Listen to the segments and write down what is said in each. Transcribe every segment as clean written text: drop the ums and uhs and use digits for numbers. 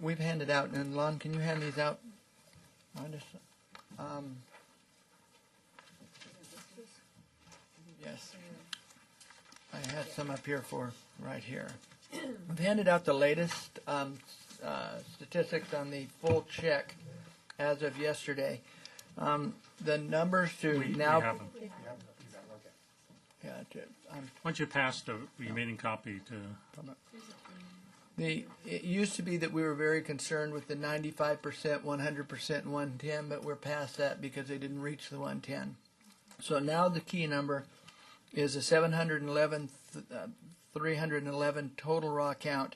we've handed out, and Lon, can you hand these out? I just, yes. I had some up here for right here. We've handed out the latest statistics on the full check as of yesterday. The numbers to now. We have them. Yeah, Why don't you pass the remaining copy to... It used to be that we were very concerned with the 95%, 100%, and 110, but we're past that because they didn't reach the 110. So now the key number is a 311 total raw count,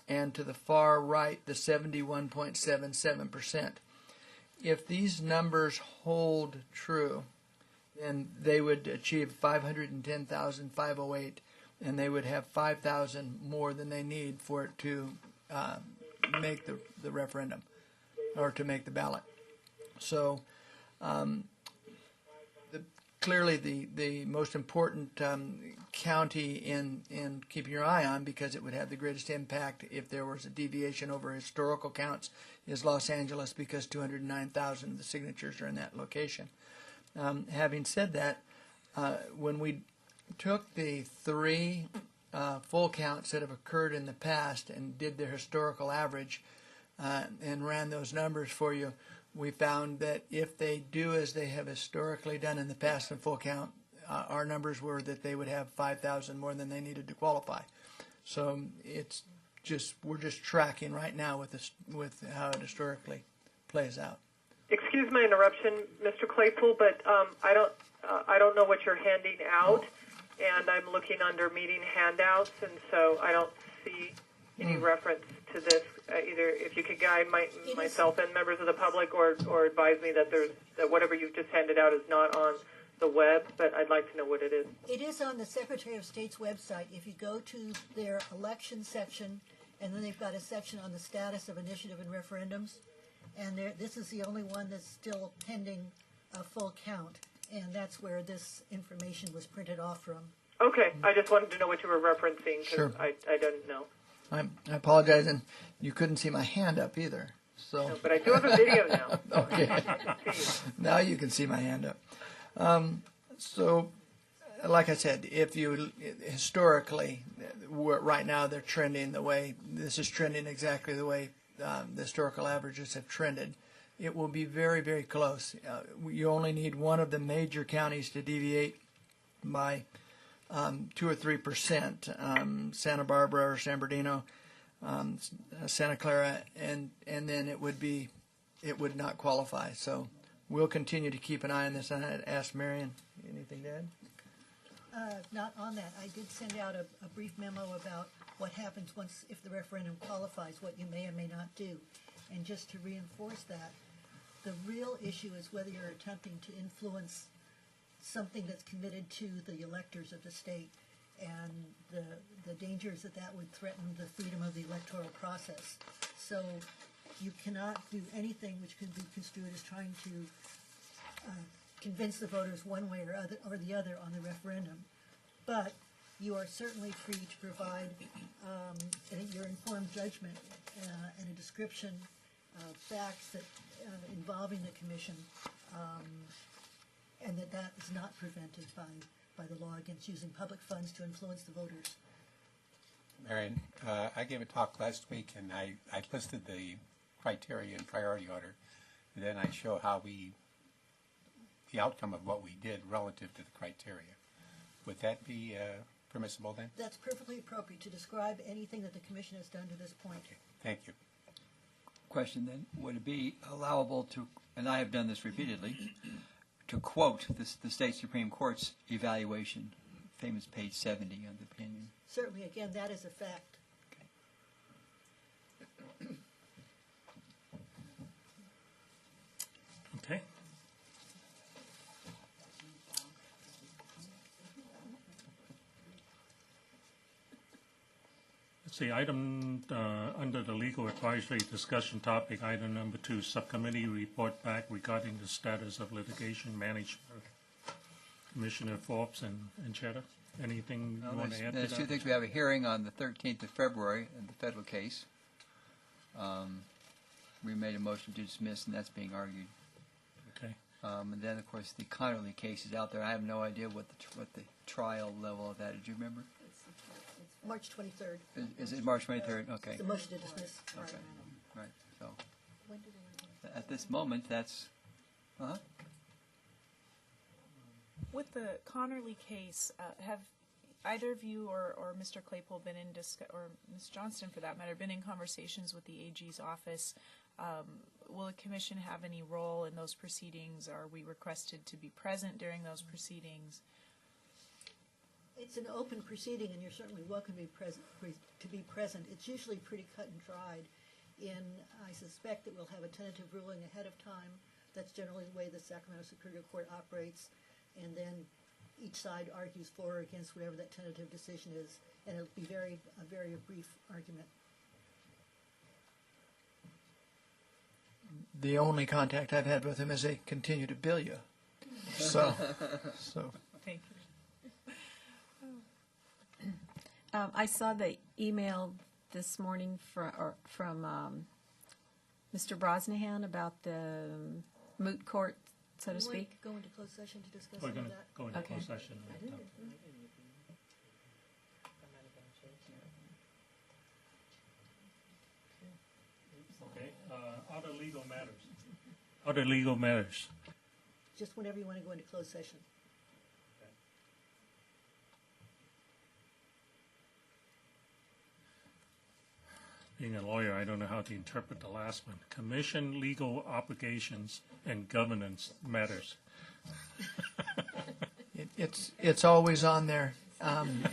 and to the far right, the 71.77%. If these numbers hold true, then they would achieve 510,508, and they would have 5,000 more than they need for it to make the referendum or to make the ballot. So clearly the most important county in keeping your eye on, because it would have the greatest impact if there was a deviation over historical counts, is Los Angeles, because 209,000 of the signatures are in that location. Having said that, when we took the three full counts that have occurred in the past and did their historical average and ran those numbers for you, we found that if they do as they have historically done in the past in full count, our numbers were that they would have 5,000 more than they needed to qualify. So it's just, we're just tracking right now with how it historically plays out. Excuse my interruption, Mr. Claypool, but I don't know what you're handing out, and I'm looking under meeting handouts, and so I don't see any reference to this. Either if you could guide myself and members of the public, or advise me that whatever you've just handed out is not on the web, but I'd like to know what it is. It is on the Secretary of State's website. If you go to their election section, and then they've got a section on the status of initiative and referendums, and this is the only one that's still pending a full count, and that's where this information was printed off from. Okay, I just wanted to know what you were referencing, because Sure. I didn't know. I apologize, and you couldn't see my hand up either. So, No, but I do have a video now. okay, now you can see my hand up. So, like I said, if you historically, right now they're trending the way this is trending exactly the way the historical averages have trended. It will be very, very close. You only need one of the major counties to deviate by 2 or 3%, Santa Barbara or San Bernardino, Santa Clara, and then it would not qualify. So we'll continue to keep an eye on this. And I'd ask Marion, anything to add? Not on that. I did send out a brief memo about what happens if the referendum qualifies, what you may or may not do. And just to reinforce that, the real issue is whether you're attempting to influence something that's committed to the electors of the state, and the dangers that would threaten the freedom of the electoral process. So you cannot do anything which could be construed as trying to convince the voters one way or the other on the referendum. But you are certainly free to provide your informed judgment and a description of facts involving the commission, and that is not prevented by the law against using public funds to influence the voters. Marion, I gave a talk last week, and I listed the criteria in priority order, and then I show how the outcome of what we did relative to the criteria. Would that be permissible then? That's perfectly appropriate to describe anything that the commission has done to this point. Okay. Thank you. Question then, would it be allowable to, and I have done this repeatedly, to quote the state Supreme Court's evaluation, famous page 70 of the opinion? Certainly, again, that is a fact. Okay. Let's see, item under the legal advisory discussion topic, item number 2, subcommittee report back regarding the status of litigation management. Commissioner Forbes and Cheddar, anything you want to add to that? There's two things. We have a hearing on the 13th of February in the federal case. We made a motion to dismiss, and that's being argued. Okay. And then, of course, the Connerly case is out there. I have no idea what the trial level of that. Did you remember? March 23rd. Is it March 23rd? Okay. The motion to dismiss. Okay. Right. So, at this moment, that's. With the Connerly case, have either of you or Mr. Claypool been in or Ms. Johnston, for that matter, been in conversations with the AG's office? Will the commission have any role in those proceedings? Are we requested to be present during those proceedings? It's an open proceeding, and you're certainly welcome to be present. It's usually pretty cut and dried. I suspect that we'll have a tentative ruling ahead of time. That's generally the way the Sacramento Superior Court operates, and then each side argues for or against whatever that tentative decision is, and it'll be a very brief argument. The only contact I've had with him is they continue to bill you. So. Thank you. I saw the email this morning from Mr. Brosnahan about the moot court, so to speak. Go into closed session to discuss We're some going of to that. go into Okay. closed session. Okay. Other legal matters. Other legal matters. Just whenever you want to go into closed session. Being a lawyer, I don't know how to interpret the last one. Commission legal obligations and governance matters. It's always on there, and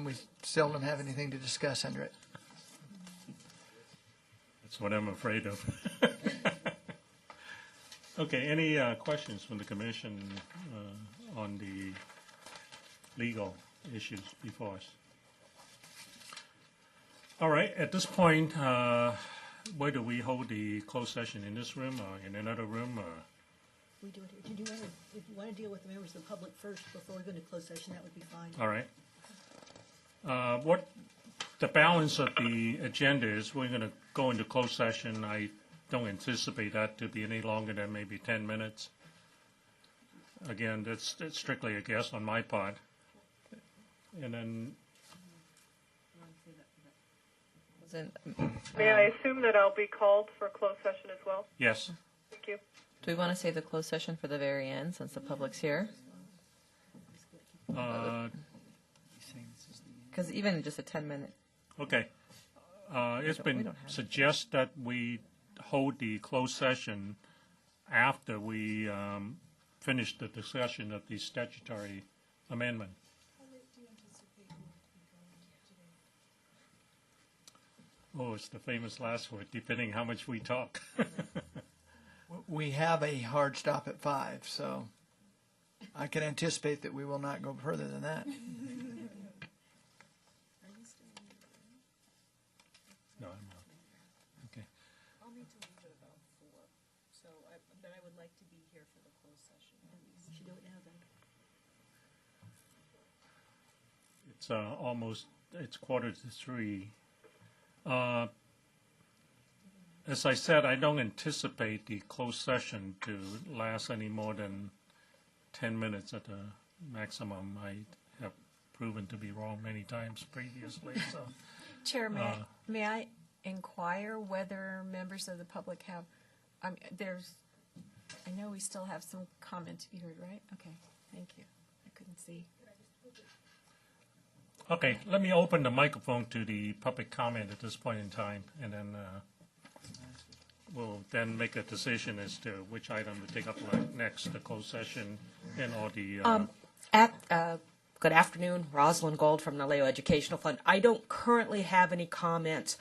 we seldom have anything to discuss under it. That's what I'm afraid of. Okay, any questions from the commission on the legal issues before us? All right, at this point, where do we hold the closed session? In this room or in another room? Or? We do it here. If you want to deal with the members of the public first before we go into closed session, that would be fine. All right. What the balance of the agenda is, we're going to go into closed session. I don't anticipate that to be any longer than maybe 10 minutes. Again, that's strictly a guess on my part. And then May I assume that I'll be called for closed session as well? yes. Thank you. Do we want to save the closed session for the very end since the public's here? Because even just a 10-minute. Okay. It's been don't have it. suggested that we hold the closed session after we finish the discussion of the statutory amendment. Oh, it's the famous last word, depending how much we talk. We have a hard stop at 5, so I can anticipate that we will not go further than that. No, I'm not. Okay. I'll need to leave at about 4, but I would like to be here for the closed session. You should do it now then. It's it's 2:45. As I said, I don't anticipate the closed session to last any more than 10 minutes at the maximum. I have proven to be wrong many times previously. So, Chair, may I inquire whether members of the public have, I know we still have some comment to be heard, right? Okay, thank you. I couldn't see. okay, let me open the microphone to the public comment at this point in time, and then we'll then make a decision as to which item to take up next, the closed session and all the. Good afternoon, Rosalind Gold from Naleo Educational Fund. I don't currently have any comments.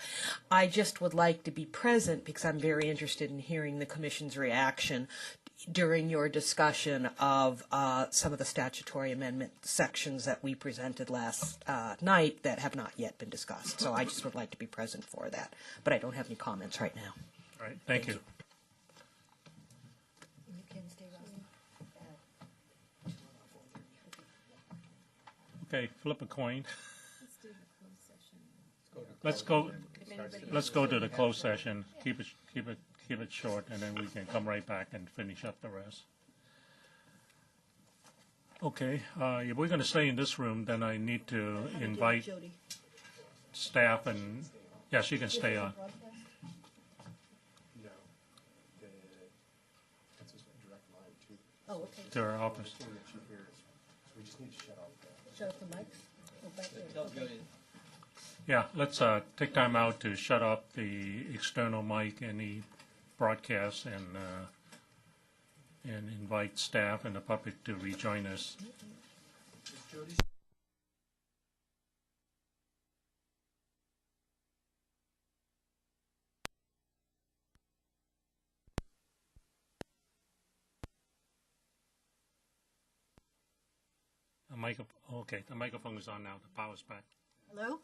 I just would like to be present because I'm very interested in hearing the Commission's reaction during your discussion of some of the statutory amendment sections that we presented last night that have not yet been discussed. So I just would like to be present for that. But I don't have any comments right now. All right, thank you. You can stay, Rosalind. Okay, flip a coin. Let's do the closed session. Let's go. let's go to the closed session. Keep it short, and then we can come right back and finish up the rest. Okay, if we're going to stay in this room, then I need to invite Jody. staff and, yeah, she can stay on. Oh, okay. To her office. Shut off the mics. Go back there. Okay. Yeah, let's take time out to shut up the external mic and the broadcast and invite staff and the public to rejoin us. Okay, the microphone is on now. The power's back. Hello?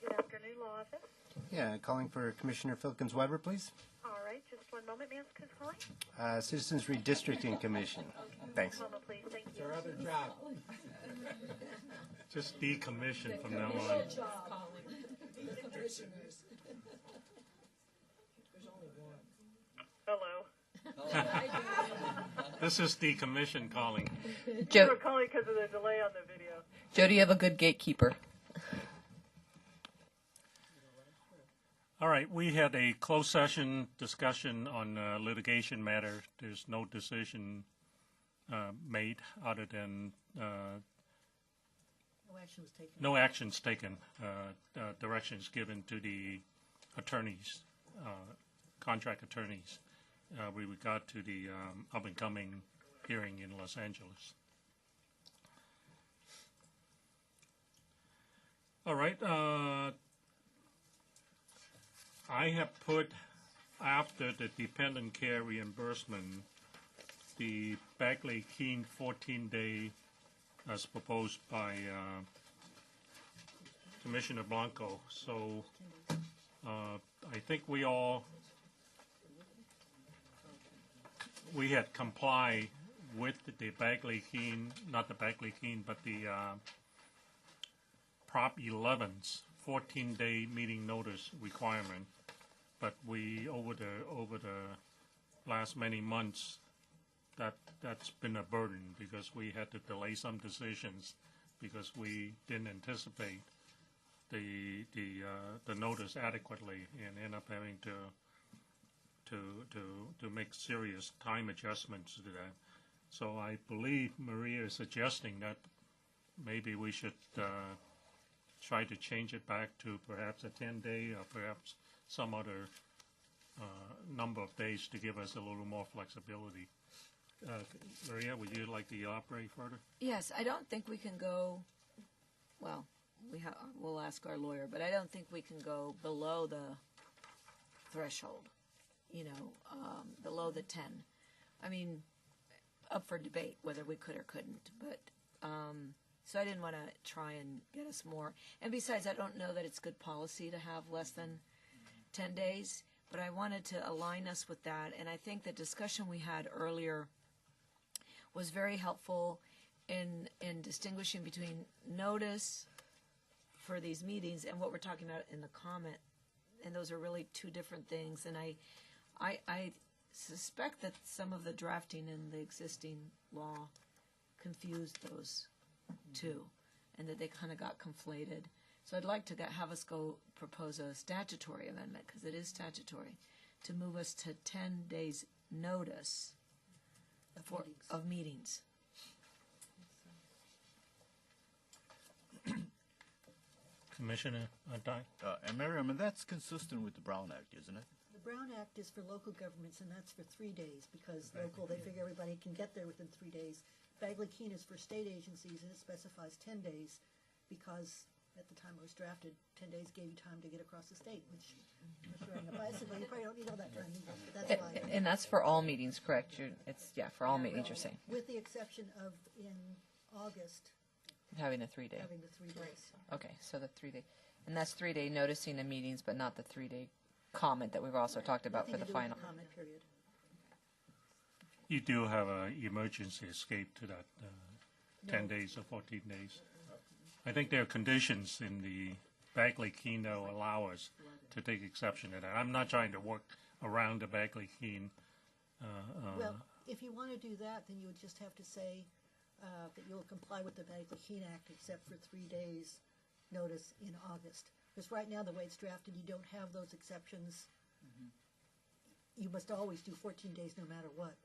Good afternoon, Law Office. Yeah, calling for Commissioner Filkins Weber, please. All right, just one moment. May I ask who's calling? Citizens Redistricting Commission. Thanks. One moment, please. Thank you. Our other job. Just decommission from now on. Hello. This is decommission calling. We're calling because of the delay on the video. Jody, you have a good gatekeeper. All right, we had a closed session discussion on litigation matter. There's no decision made other than No action was taken. no actions taken. Directions given to the attorneys, contract attorneys, with regard to the up-and-coming hearing in Los Angeles. All right. I have put after the dependent care reimbursement, the Bagley-Keene 14-day as proposed by Commissioner Blanco. So I think we had complied with the Bagley-Keene, not the Bagley-Keene, but the Prop 11's 14-day meeting notice requirement. But we, over the last many months, that's been a burden because we had to delay some decisions because we didn't anticipate the notice adequately and end up having to make serious time adjustments to that. So I believe Maria is suggesting that maybe we should try to change it back to perhaps a 10-day or perhaps some other number of days to give us a little more flexibility. Maria, would you like to elaborate further? Yes, I don't think we can go, well, we'll ask our lawyer, but I don't think we can go below the threshold, below the 10. I mean, up for debate whether we could or couldn't, but so I didn't want to try and get us more. And besides, I don't know that it's good policy to have less than 10 days, but I wanted to align us with that. And I think the discussion we had earlier was very helpful in distinguishing between notice for these meetings and what we're talking about in the comment. And those are really two different things. And I suspect that some of the drafting in the existing law confused those two, and that they kind of got conflated. So I'd like to have us go propose a statutory amendment, because it is statutory, to move us to 10 days notice of meetings. Commissioner Dye? And Miriam, and that's consistent with the Brown Act, isn't it? The Brown Act is for local governments, and that's for 3 days, because local, they figure everybody can get there within 3 days. Bagley-Keene is for state agencies, and it specifies 10 days, because at the time it was drafted, 10 days gave you time to get across the state, which, if you're riding a bicycle, you probably don't need all that time either, but that's why. And that's for all meetings, correct? It's, for all meetings, you're saying, With the exception of in August, having the 3 day. having the 3 days. Okay, so the 3 day, and that's 3 day noticing of meetings, but not the 3 day comment that we've also talked about for Nothing the to do with final. the comment period. You do have an emergency escape to that 10 days or 14 days. I think there are conditions in the Bagley-Keene that will allow us to take exception to that. I'm not trying to work around the Bagley-Keene. Well, if you want to do that, then you would just have to say that you'll comply with the Bagley-Keene Act except for 3 days notice in August. Because right now, the way it's drafted, you don't have those exceptions. You must always do 14 days no matter what.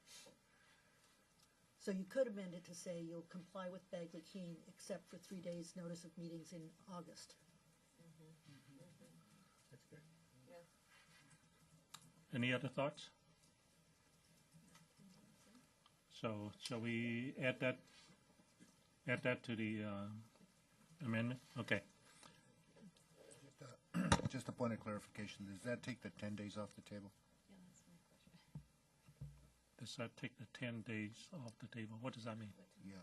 So you could amend it to say you'll comply with Bagley-Keene except for 3 days notice of meetings in August. That's good. Any other thoughts? So shall we add that to the amendment? Okay. Just a point of clarification, does that take the 10 days off the table? Does that take the 10 days off the table? What does that mean? Yeah,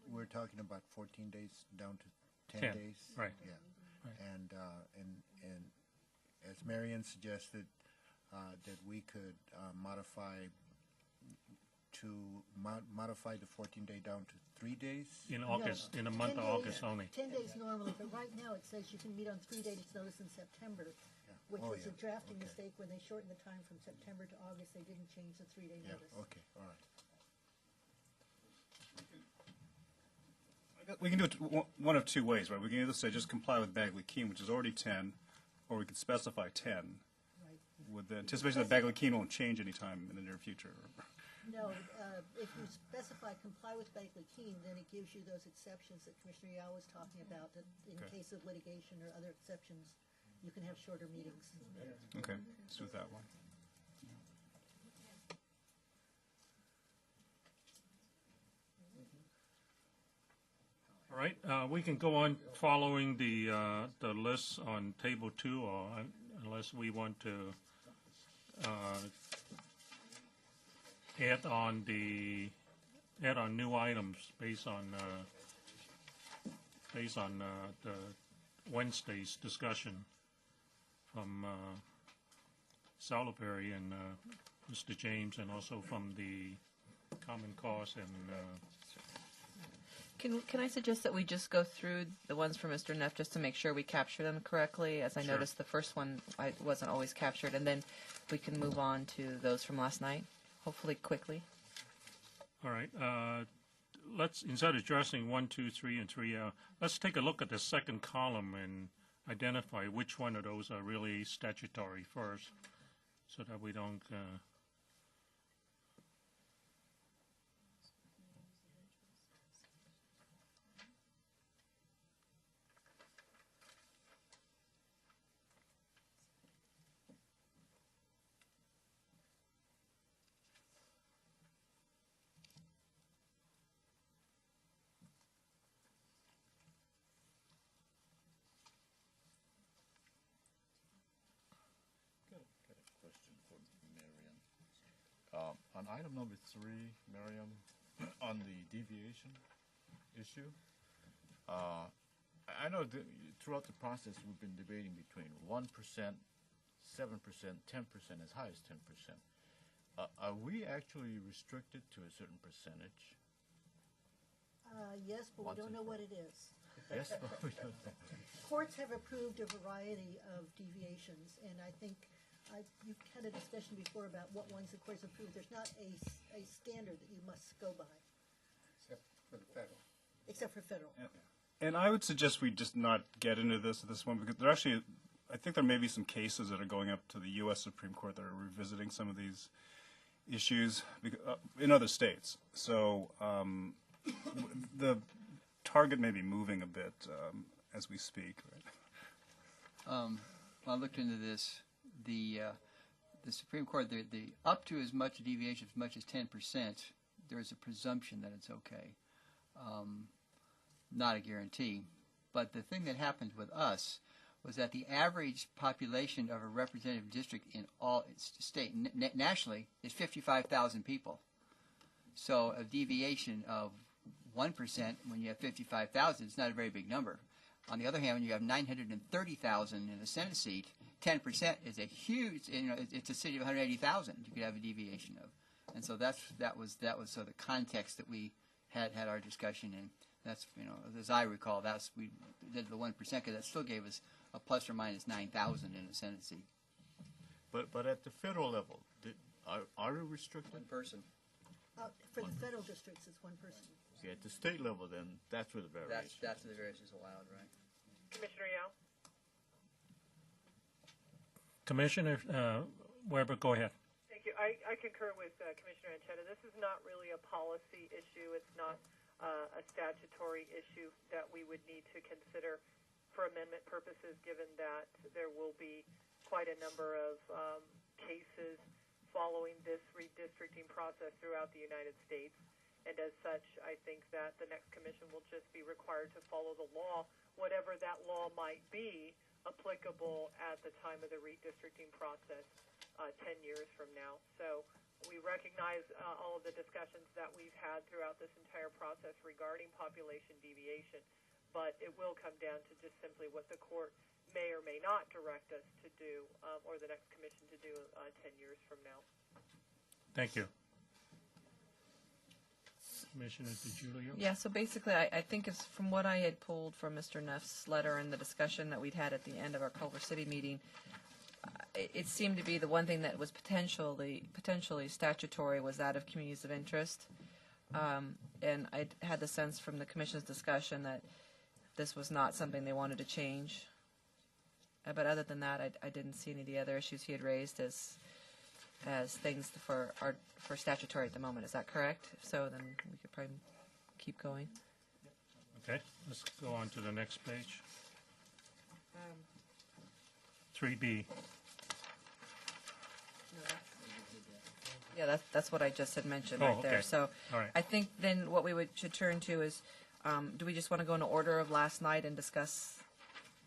we're talking about 14 days down to 10 10, days. right. Yeah. Right. And as Marion suggested, that we could modify the 14-day down to 3 days? In August, No, in the month 10 of days- August only. 10 days normally, but right now it says you can meet on 3 days notice in September, which Oh, was a yeah. drafting Okay. mistake. When they shortened the time from September to August, they didn't change the 3-day Yeah, notice. okay, all right. We can do it one of two ways, right? We can either say just comply with Bagley-Keene, which is already 10, or we could specify 10, Right. with the anticipation that Bagley-Keene won't change anytime in the near future. No, if you specify comply with Bagley-Keene, then it gives you those exceptions that Commissioner Yao was talking about, that in Okay. case of litigation or other exceptions, you can have shorter meetings. Okay, let's do it that way. All right, we can go on following the list on table 2, or unless we want to add on new items based on the Wednesday's discussion from Salisbury and Mr. James, and also from the Common Cause and. Can I suggest that we just go through the ones for Mr. Neff just to make sure we capture them correctly? As I Sure. noticed the first one wasn't always captured, and then we can move on to those from last night, hopefully quickly. All right. Let's, instead of addressing 1, 2, 3, and 3, let's take a look at the second column and identify which one of those are really statutory first, so that we don't. Got a question for Marion. On item number 3, Mariam, on the deviation issue, I know that throughout the process we've been debating between 1%, 7%, 10%, as high as 10%. Are we actually restricted to a certain percentage? Yes, but we Once don't and know for- what it is. Yes, but we don't know. Courts have approved a variety of deviations, and I think you've had a discussion before about what ones the courts approve. There's not a standard that you must go by, Except for the federal. except for federal. And I would suggest we just not get into this at this one, because there actually, I think there may be some cases that are going up to the U.S. Supreme Court that are revisiting some of these issues in other states. So the target may be moving a bit as we speak. Right? I looked into this. The Supreme Court, the up to as much deviation as much as 10%, there is a presumption that it's okay. Not a guarantee, But the thing that happened with us was that the average population of a representative district in all state nationally is 55,000 people. So a deviation of 1% when you have 55,000 is not a very big number. On the other hand, when you have 930,000 in a Senate seat, 10% is a huge. It's a city of 180,000. You could have a deviation of, and so that was sort of the context that we had our discussion in. That's as I recall, we did the 1% because that still gave us a plus or minus 9,000 in a Senate seat. But at the federal level, are we restricted? One person. For the federal districts, it's one person. Okay, at the state level, then that's where the variation. That's where the variation is allowed, right? Commissioner Yao? Commissioner Weber, go ahead. Thank you. I concur with Commissioner Anchetta. This is not really a policy issue. It's not a statutory issue that we would need to consider for amendment purposes, given that there will be quite a number of cases following this redistricting process throughout the United States. And as such, I think that the next commission will just be required to follow the law, whatever that law might be, applicable at the time of the redistricting process 10 years from now. So we recognize all of the discussions that we've had throughout this entire process regarding population deviation, but it will come down to just simply what the court may or may not direct us to do, or the next commission to do 10 years from now. Thank you. Commissioner DiGiulio? Yeah, so basically, I think it's from what I had pulled from Mr. Neff's letter and the discussion that we'd had at the end of our Culver City meeting, it seemed to be the one thing that was potentially statutory was that of communities of interest. And I had the sense from the commission's discussion that this was not something they wanted to change. But other than that, I didn't see any of the other issues he had raised as things for statutory at the moment. Is that correct? If so, then we could probably keep going. Okay, let's go on to the next page. 3B. Yeah, that's what I just had mentioned Oh, right there. okay. So All right. I think then what we should turn to is, do we just want to go in order of last night and discuss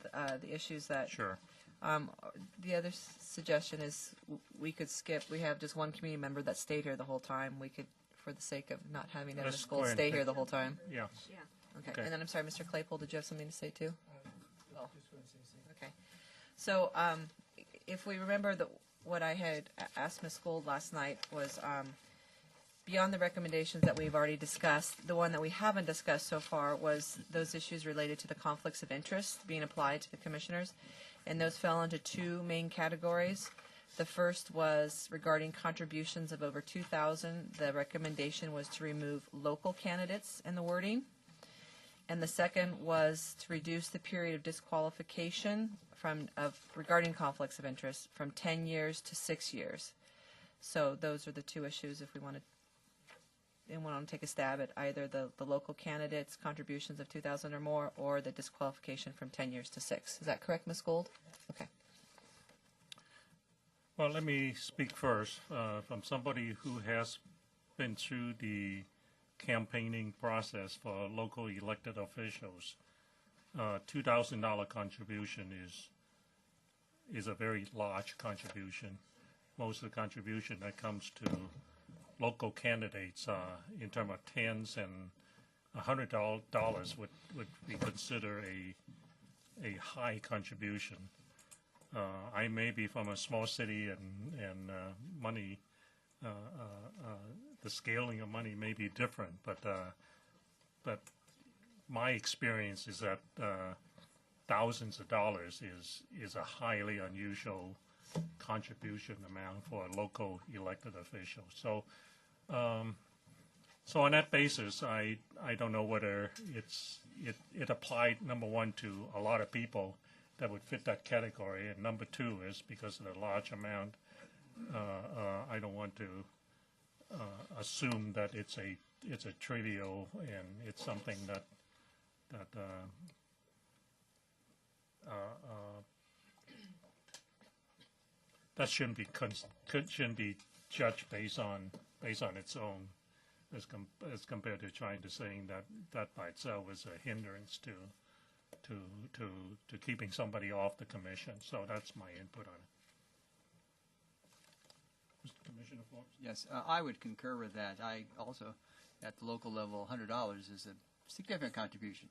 the issues that? Sure. The other suggestion is we could skip. We have just one community member that stayed here the whole time. We could, for the sake of not having Evan Let's Gold go ahead stay and here pick- the whole time. Yeah. Okay. Okay. And then I'm sorry, Mr. Claypool, did you have something to say too? Okay. So if we remember that what I had asked Ms. Gold last night was beyond the recommendations that we've already discussed, the one that we haven't discussed so far was those issues related to the conflicts of interest being applied to the commissioners. And those fell into two main categories. The first was regarding contributions of over $2,000. The recommendation was to remove local candidates in the wording. And the second was to reduce the period of disqualification regarding conflicts of interest from 10 years to 6 years. So those are the two issues if we want to take a stab at either the local candidates' contributions of $2,000 or more, or the disqualification from 10 years to 6. Is that correct, Ms. Gold? Okay. Well, let me speak first from somebody who has been through the campaigning process for local elected officials. $2,000 contribution is a very large contribution. Most of the contribution that comes to local candidates in terms of tens and $100 would be considered a high contribution. I may be from a small city and money, the scaling of money may be different, but my experience is that thousands of dollars is a highly unusual contribution amount for a local elected official. So on that basis, I don't know whether it applied, number one, to a lot of people that would fit that category, and number two is because of the large amount, I don't want to assume that it's a trivial and it's something that shouldn't be judged based on its own, as compared to trying to saying that by itself is a hindrance to to keeping somebody off the commission. So that's my input on it. Mr. Commissioner Forbes? Yes, I would concur with that. I also, at the local level, $100 is a significant contribution.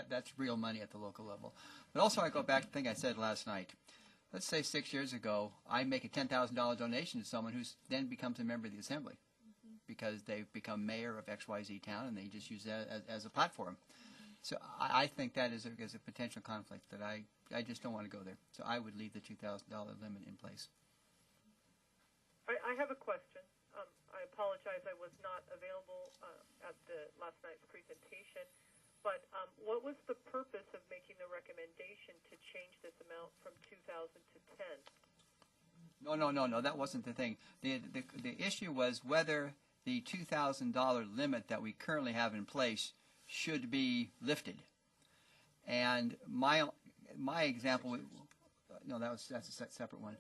That's real money at the local level. But also, I go back to the thing I said last night. Let's say 6 years ago, I make a $10,000 donation to someone who then becomes a member of the assembly because they've become mayor of XYZ town and they just use that as a platform. So I think that is a potential conflict that I just don't want to go there. So I would leave the $2,000 limit in place. I have a question. I apologize I was not available at the last night's presentation, but what was the purpose of making the recommendation to change this amount from 2,000 to 10? No, that wasn't the thing. The issue was whether the $2,000 limit that we currently have in place should be lifted. And my example, no, that's a separate one.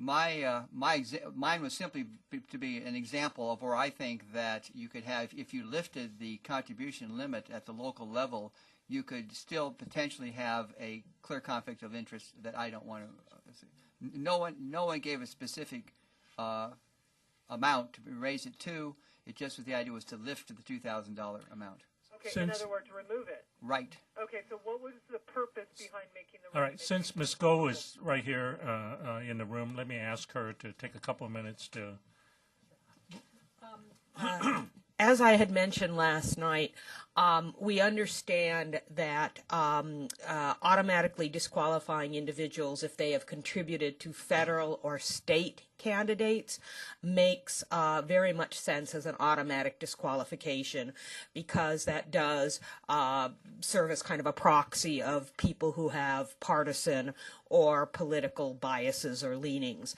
Mine was simply to be an example of where I think that you could have, if you lifted the contribution limit at the local level, you could still potentially have a clear conflict of interest that I don't want to. No one gave a specific amount to raise it to. It just was the idea was to lift to the $2,000 amount. Okay, in other words, remove it. Right. Okay, so what was the purpose behind making the All right, since Ms. Goh is right here in the room, let me ask her to take a couple of minutes to... As I had mentioned last night, we understand that automatically disqualifying individuals if they have contributed to federal or state candidates makes very much sense as an automatic disqualification because that does serve as kind of a proxy of people who have partisan or political biases or leanings.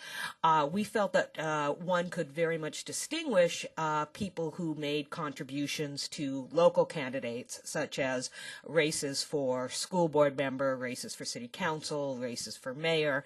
We felt that one could very much distinguish people who made contributions to local candidates, such as races for school board member, races for city council, races for mayor.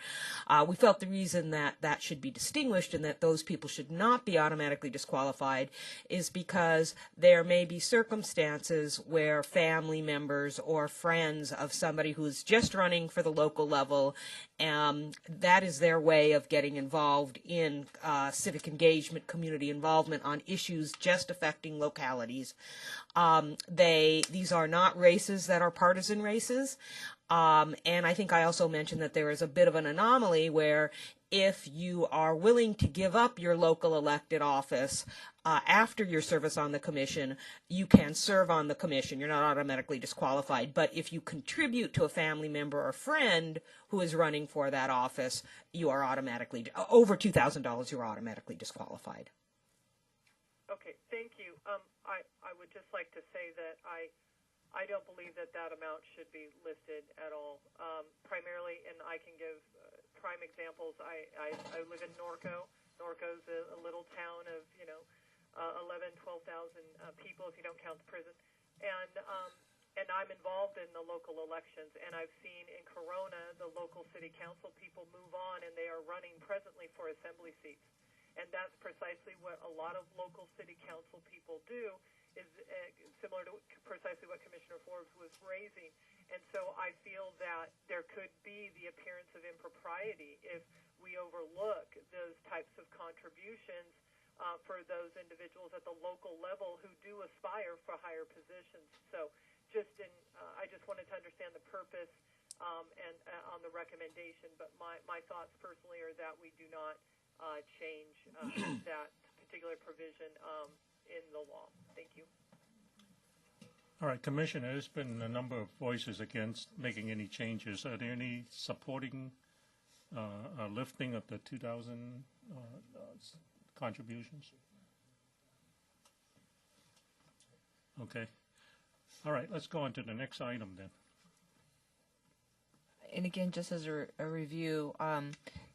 We felt the reason that that should be distinguished and that those people should not be automatically disqualified is because there may be circumstances where family members or friends of somebody who's just running for the local level, that is their way of getting involved in civic engagement, community involvement on issues just affecting localities. These are not races that are partisan races. And I think I also mentioned that there is a bit of an anomaly where if you are willing to give up your local elected office after your service on the commission, you can serve on the commission. You're not automatically disqualified. But if you contribute to a family member or friend who is running for that office, you are automatically, over $2,000, you're automatically disqualified. Okay, thank you. I would just like to say that I don't believe that amount should be listed at all. Primarily, and I can give prime examples. I live in Norco. Norco's a little town of 11,000, 12,000 people if you don't count the prison, and I'm involved in the local elections. And I've seen in Corona the local city council people move on, and they are running presently for assembly seats. And that's precisely what a lot of local city council people do, is similar to precisely what Commissioner Forbes was raising. And so I feel that there could be the appearance of impropriety if we overlook those types of contributions for those individuals at the local level who do aspire for higher positions. So I just wanted to understand the purpose and on the recommendation, but my thoughts personally are that we do not change that particular provision in the law. Thank you. All right, Commissioner, there's been a number of voices against making any changes. Are there any supporting lifting of the 2,000 contributions? Okay. All right, let's go on to the next item then. And again, just as a review,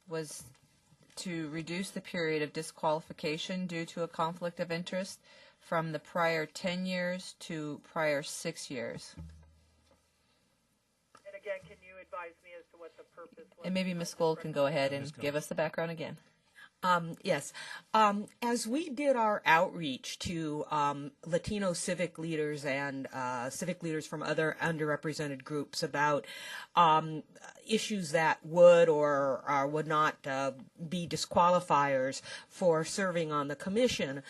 was to reduce the period of disqualification due to a conflict of interest from the prior 10 years to prior 6 years. And again, can you advise me as to what the purpose was? And maybe Ms. Gold can go ahead and give us the background again. Yes. As we did our outreach to Latino civic leaders and civic leaders from other underrepresented groups about issues that would or would not be disqualifiers for serving on the commission,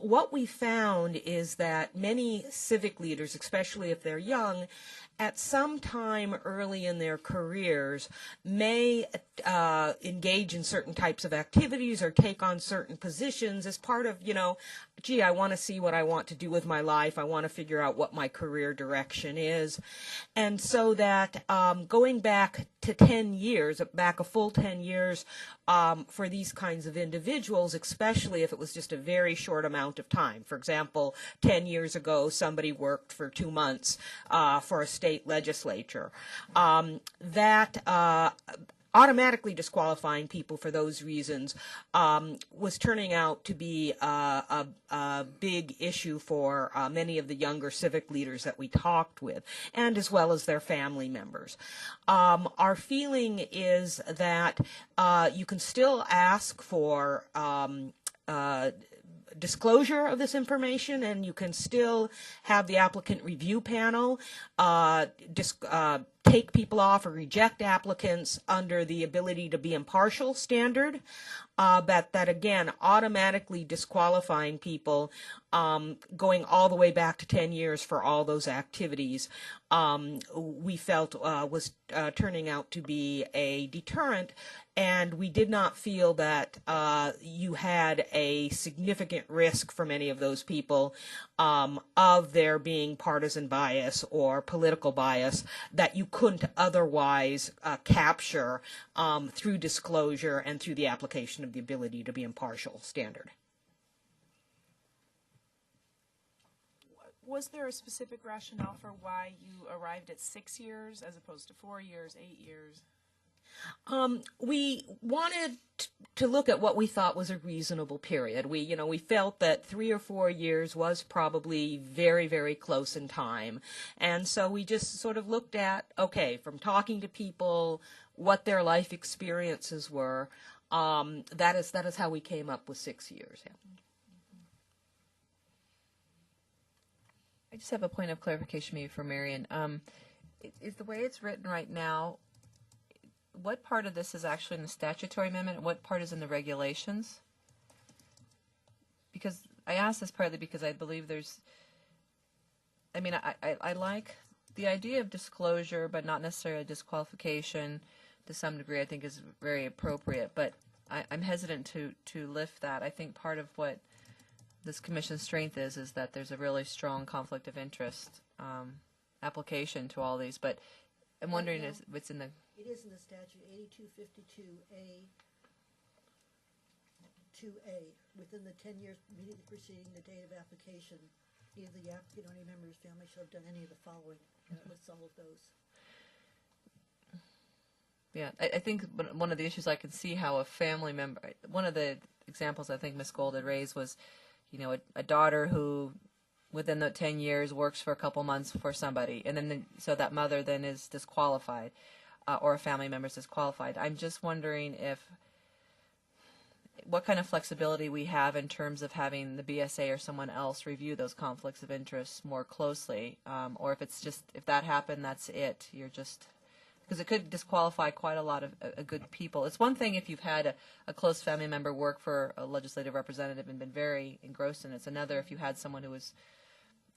what we found is that many civic leaders, especially if they're young, at some time early in their careers may engage in certain types of activities or take on certain positions as part of, gee, I want to see what I want to do with my life. I want to figure out what my career direction is. And so that going back to 10 years, back a full 10 years for these kinds of individuals, especially if it was just a very short amount of time. For example, 10 years ago, somebody worked for 2 months for a state legislature. That automatically disqualifying people for those reasons was turning out to be a big issue for many of the younger civic leaders that we talked with, and as well as their family members. Our feeling is that you can still ask for disclosure of this information, and you can still have the applicant review panel take people off or reject applicants under the ability to be impartial standard, but that again automatically disqualifying people going all the way back to 10 years for all those activities we felt was turning out to be a deterrent, and we did not feel that you had a significant risk from any of those people of there being partisan bias or political bias that you couldn't otherwise capture through disclosure and through the application of the ability to be impartial standard. Was there a specific rationale for why you arrived at 6 years as opposed to 4 years, 8 years? We wanted to look at what we thought was a reasonable period. We felt that 3 or 4 years was probably very, very close in time. And so we just sort of looked at, okay, from talking to people, what their life experiences were, that is how we came up with 6 years. Yeah. I just have a point of clarification maybe for Marion. Is the way it's written right now, what part of this is actually in the statutory amendment and what part is in the regulations? Because I ask this partly because I believe I like the idea of disclosure, but not necessarily disqualification to some degree I think is very appropriate, but I'm hesitant to lift that. I think part of what this commission's strength is that there's a really strong conflict of interest application to all these, but I'm wondering if it's in the... It is in the statute, 8252A, 2A, within the 10 years immediately preceding the date of application, either the applicant or any member of his family shall have done any of the following, and it lists all of those. Yeah, I think one of the issues I can see how a family member, one of the examples I think Ms. Gold had raised was, a daughter who within the 10 years works for a couple months for somebody, and then so that mother then is disqualified, or a family member is disqualified. I'm just wondering what kind of flexibility we have in terms of having the BSA or someone else review those conflicts of interest more closely, or if it's just, if that happened, that's it. You're just, because it could disqualify quite a lot of good people. It's one thing if you've had a close family member work for a legislative representative and been very engrossed in it. It's another if you had someone who was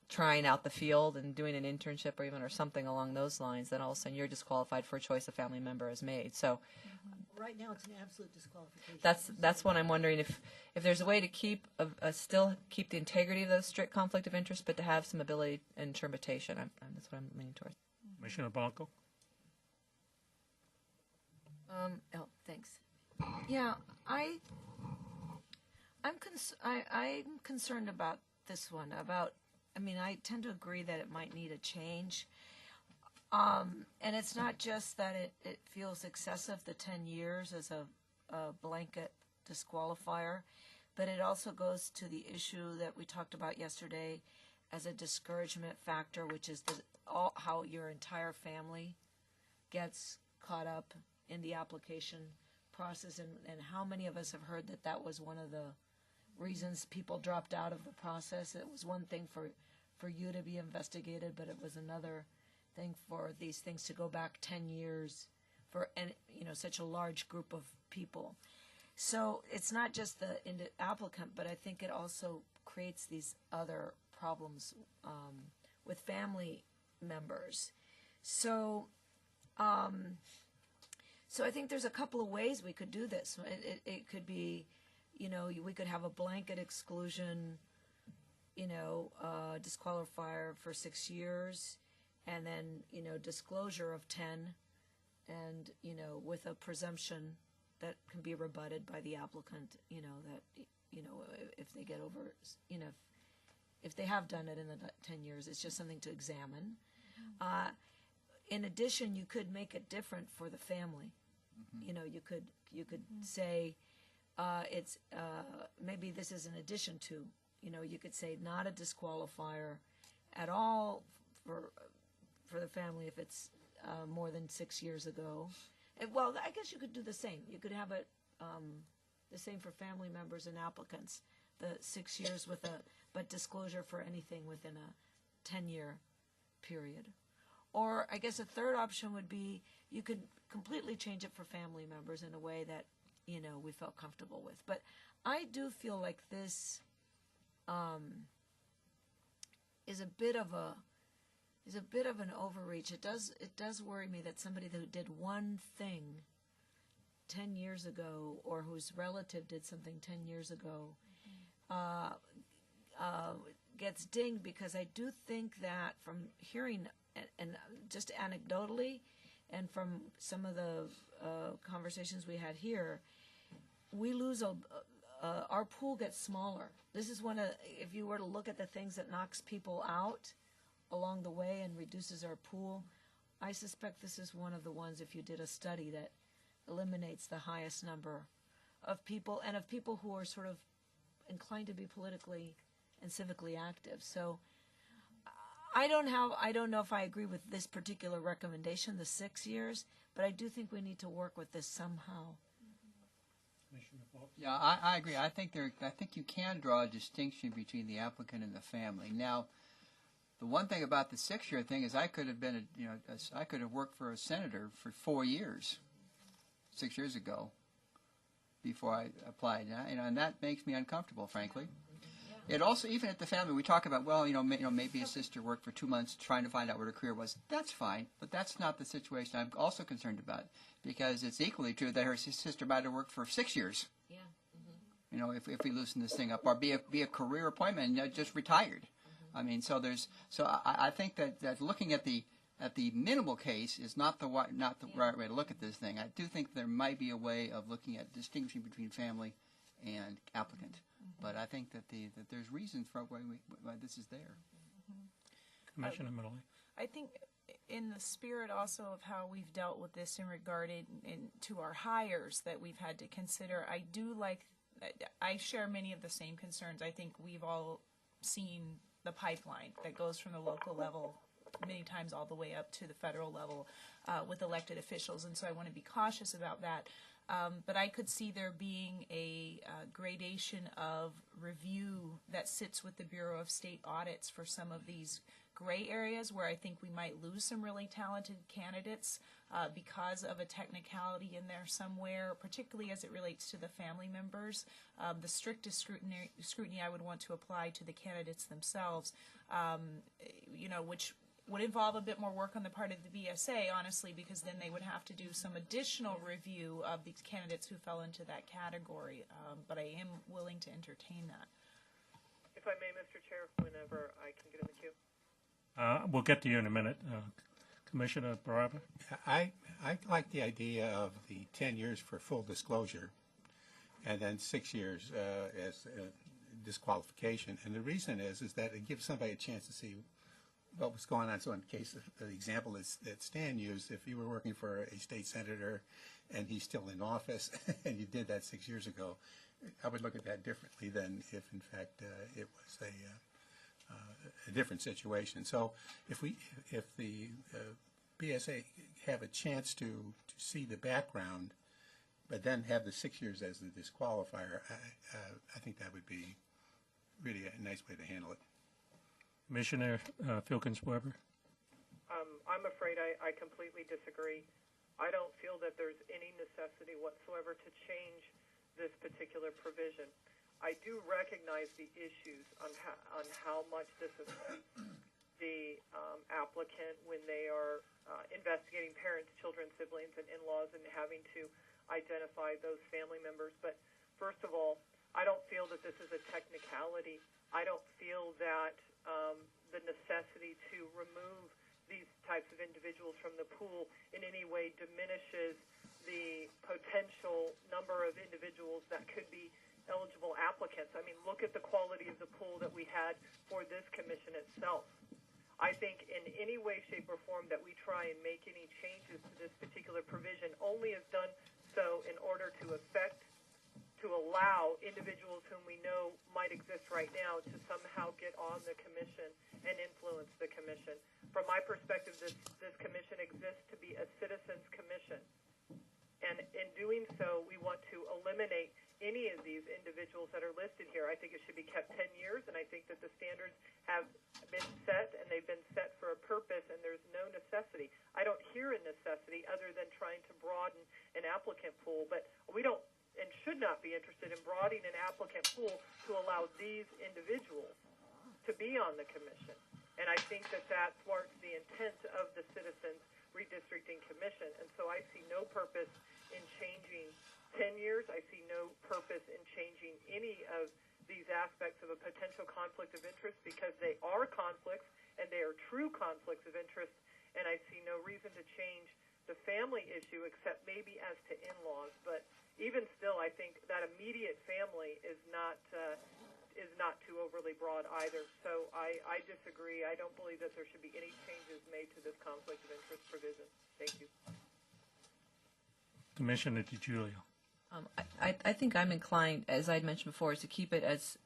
trying out the field and doing an internship or something along those lines, then all of a sudden you're disqualified for a choice a family member has made. So right now it's an absolute disqualification. That's what I'm wondering, if there's a way to keep still keep the integrity of the strict conflict of interest, but to have some ability and interpretation. That's what I'm leaning towards. Commissioner Blanco? Thanks. Yeah, I'm concerned about this one. I tend to agree that it might need a change. And it's not just that it feels excessive, the 10 years as a blanket disqualifier, but it also goes to the issue that we talked about yesterday as a discouragement factor, which is how your entire family gets caught up in the application process, and how many of us have heard that that was one of the reasons people dropped out of the process. It was one thing for you to be investigated, but it was another thing for these things to go back 10 years for such a large group of people. So it's not just the applicant, but I think it also creates these other problems with family members. So I think there's a couple of ways we could do this. It could be, we could have a blanket exclusion, disqualifier for 6 years, and then, disclosure of 10, and, with a presumption that can be rebutted by the applicant, that, if they get over, if they have done it in the 10 years, it's just something to examine. In addition, you could make it different for the family. You could say it's maybe this is in addition to. You could say not a disqualifier at all for the family if it's more than 6 years ago. Well, I guess you could do the same. You could have it the same for family members and applicants. The 6 years but disclosure for anything within a 10-year period. Or I guess a third option would be you could completely change it for family members in a way that, we felt comfortable with. But I do feel like this is a bit of an overreach. It does worry me that somebody who did one thing 10 years ago, or whose relative did something 10 years ago, gets dinged, because I do think that from hearing and just anecdotally, and from some of the conversations we had here, we lose our pool gets smaller. This is one of, if you were to look at the things that knocks people out along the way and reduces our pool, I suspect this is one of the ones, if you did a study, that eliminates the highest number of people, and of people who are sort of inclined to be politically and civically active. So I don't know if I agree with this particular recommendation, the 6 years, but I do think we need to work with this somehow. Yeah, I agree. I think you can draw a distinction between the applicant and the family. Now, the one thing about the 6-year thing is I could have worked for a senator for 4 years, 6 years ago, before I applied. And that makes me uncomfortable, frankly. It also, even at the family, we talk about, maybe a sister worked for 2 months trying to find out what her career was. That's fine, but that's not the situation I'm also concerned about, because it's equally true that her sister might have worked for 6 years. Yeah. If we loosen this thing up, or be a career appointment and just retired. I mean, so I think that looking at the minimal case is not the right way to look at this thing. I do think there might be a way of looking at distinguishing between family and applicant. But I think that there's reasons for why this is there. Commissioner Malloy. I think in the spirit also of how we've dealt with this in regard to our hires that we've had to consider, I share many of the same concerns. I think we've all seen the pipeline that goes from the local level many times all the way up to the federal level with elected officials, and so I want to be cautious about that. But I could see there being a gradation of review that sits with the Bureau of State Audits for some of these gray areas where I think we might lose some really talented candidates because of a technicality in there somewhere, particularly as it relates to the family members. The strictest scrutiny I would want to apply to the candidates themselves, which would involve a bit more work on the part of the BSA, honestly, because then they would have to do some additional review of these candidates who fell into that category. But I am willing to entertain that. If I may, Mr. Chair, whenever I can get in the queue. We'll get to you in a minute. Commissioner Baraba? I like the idea of the 10 years for full disclosure and then 6 years as disqualification. And the reason is that it gives somebody a chance to see what was going on. So in the case of the example that Stan used, if you were working for a state senator and he's still in office and you did that 6 years ago, I would look at that differently than if, in fact, it was a different situation. So if the BSA have a chance to see the background but then have the 6 years as the disqualifier, I think that would be really a nice way to handle it. Commissioner Filkins-Weber? I'm afraid I completely disagree. I don't feel that there's any necessity whatsoever to change this particular provision. I do recognize the issues on how much this affects the applicant when they are investigating parents, children, siblings, and in-laws and having to identify those family members. But first of all, I don't feel that this is a technicality. I don't feel that the necessity to remove these types of individuals from the pool in any way diminishes the potential number of individuals that could be eligible applicants. I mean, look at the quality of the pool that we had for this commission itself. I think in any way, shape, or form that we try and make any changes to this particular provision only is done so in order to allow individuals whom we know might exist right now to somehow get on the commission and influence the commission. From my perspective, this commission exists to be a citizens' commission. And in doing so, we want to eliminate any of these individuals that are listed here. I think it should be kept 10 years, and I think that the standards have been set, and they've been set for a purpose, and there's no necessity. I don't hear a necessity other than trying to broaden an applicant pool, but we don't and should not be interested in broadening an applicant pool to allow these individuals to be on the commission. And I think that that thwarts the intent of the Citizens Redistricting Commission. And so I see no purpose in changing 10 years. I see no purpose in changing any of these aspects of a potential conflict of interest because they are conflicts and they are true conflicts of interest. And I see no reason to change the family issue except maybe as to in-laws. But even still, I think that immediate family is not too overly broad either. So I disagree. I don't believe that there should be any changes made to this conflict of interest provision. Thank you. Commissioner DiGiulio. I think I'm inclined, as I mentioned before, is to keep it as,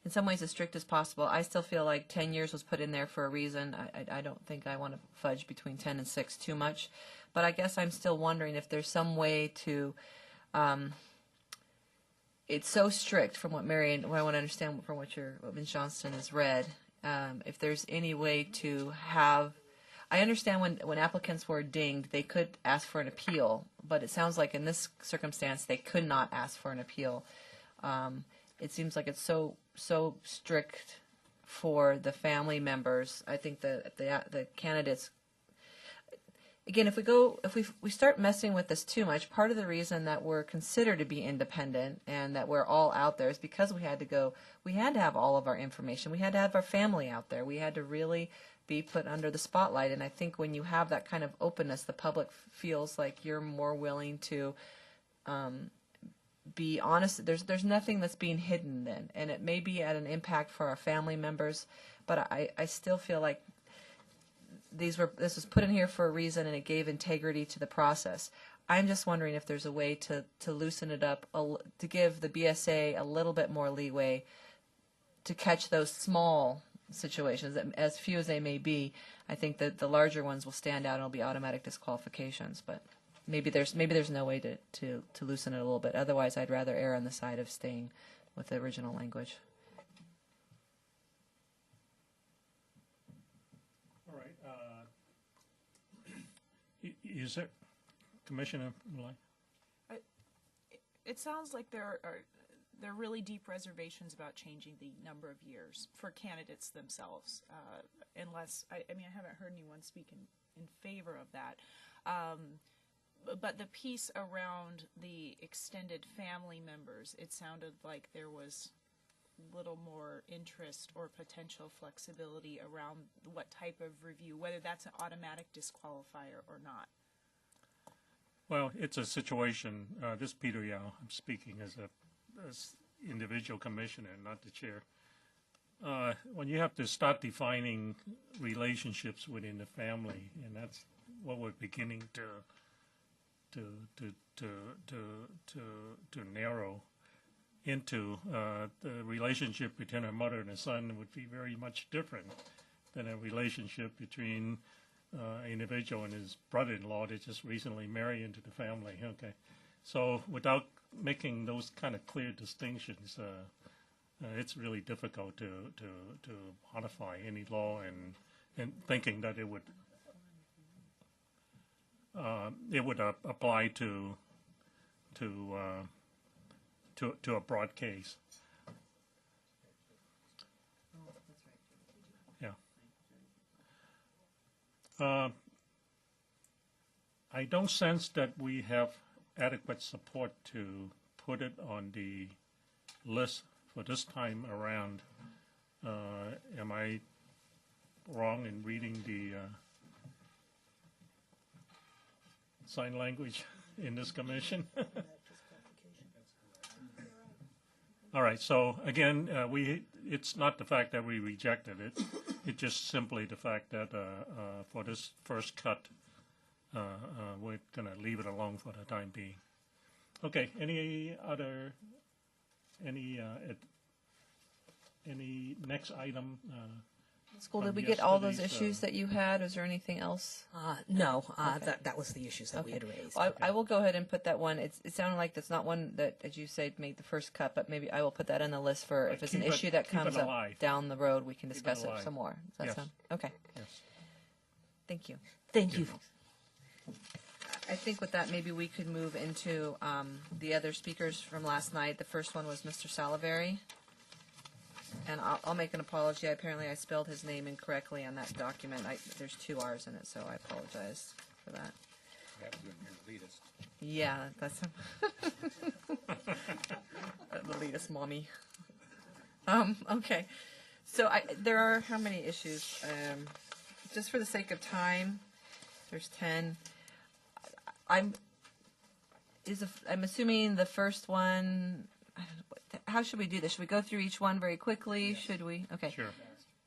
in some ways, as strict as possible. I still feel like 10 years was put in there for a reason. I don't think I want to fudge between 10 and 6 too much. But I guess I'm still wondering if there's some way to, it's so strict from what Marion, what I want to understand from what Ms. Johnston has read, if there's any way to have, I understand when applicants were dinged, they could ask for an appeal, but it sounds like in this circumstance they could not ask for an appeal. It seems like it's so strict for the family members. I think the candidates, again, if we start messing with this too much, part of the reason that we're considered to be independent and that we're all out there is because we had to have all of our information. We had to have our family out there. We had to really be put under the spotlight. And I think when you have that kind of openness, the public feels like you're more willing to be honest. There's nothing that's being hidden then, and it may be at an impact for our family members, but I still feel like this was put in here for a reason, and it gave integrity to the process. I'm just wondering if there's a way to loosen it up, to give the BSA a little bit more leeway to catch those small situations, as few as they may be. I think that the larger ones will stand out and it'll be automatic disqualifications, but maybe there's no way to loosen it a little bit. Otherwise, I'd rather err on the side of staying with the original language. All right. Is there, Commissioner Mulay? It sounds like there are really deep reservations about changing the number of years for candidates themselves, unless, I haven't heard anyone speak in favor of that. But the piece around the extended family members, it sounded like there was little more interest or potential flexibility around what type of review, whether that's an automatic disqualifier or not. Well, it's a situation, this is Peter Yao, I'm speaking as individual commissioner, not the chair. When you have to start defining relationships within the family, and that's what we're beginning to narrow into, the relationship between a mother and a son would be very much different than a relationship between an individual and his brother-in-law that just recently married into the family. Okay, So without making those kind of clear distinctions, it's really difficult to modify any law and thinking that it would apply to a broad case. Yeah. I don't sense that we have adequate support to put it on the list for this time around. Am I wrong in reading the sign language in this commission? All right. So again, it's not the fact that we rejected it. It's just simply the fact that for this first cut, we're going to leave it alone for the time being. Okay. Any next item? School, did we get all those issues that you had? Was there anything else? No, that was the issues that we had raised. Well, I will go ahead and put that one. It sounded like that's not one that, as you said, made the first cut, but maybe I will put that on the list for if it's an issue that comes up down the road, we can discuss it some more. Does that sound? Okay. Yes. Thank you. Thank you. I think with that, maybe we could move into the other speakers from last night. The first one was Mr. Salivary. And I'll make an apology. Apparently I spelled his name incorrectly on that document. There's 2 R's in it, so I apologize for that. That was your elitist. Yeah, that's the elitist mommy. Okay. So there are how many issues? Just for the sake of time, there's 10. I'm assuming the first one. How should we do this? Should we go through each one very quickly? Yes. Should we? Okay. Sure.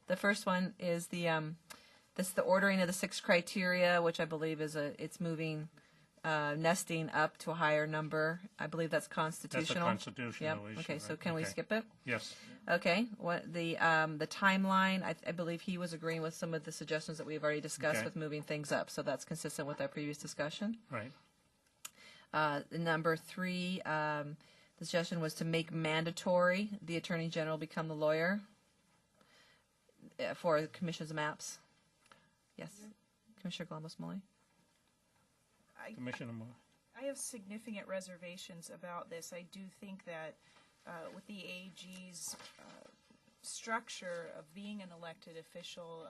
The first one is the ordering of the 6 criteria, which I believe is it's moving nesting up to a higher number. I believe that's constitutional. That's a constitutional issue. Okay. So right? can we skip it? Yes. Okay. What the timeline? I believe he was agreeing with some of the suggestions that we've already discussed with moving things up. So that's consistent with our previous discussion. Right. Number 3. The suggestion was to make mandatory the Attorney General become the lawyer for the Commission's maps. Yes. Commissioner Glambos-Molly? Commissioner Moore. I have significant reservations about this. I do think that with the AG's structure of being an elected official,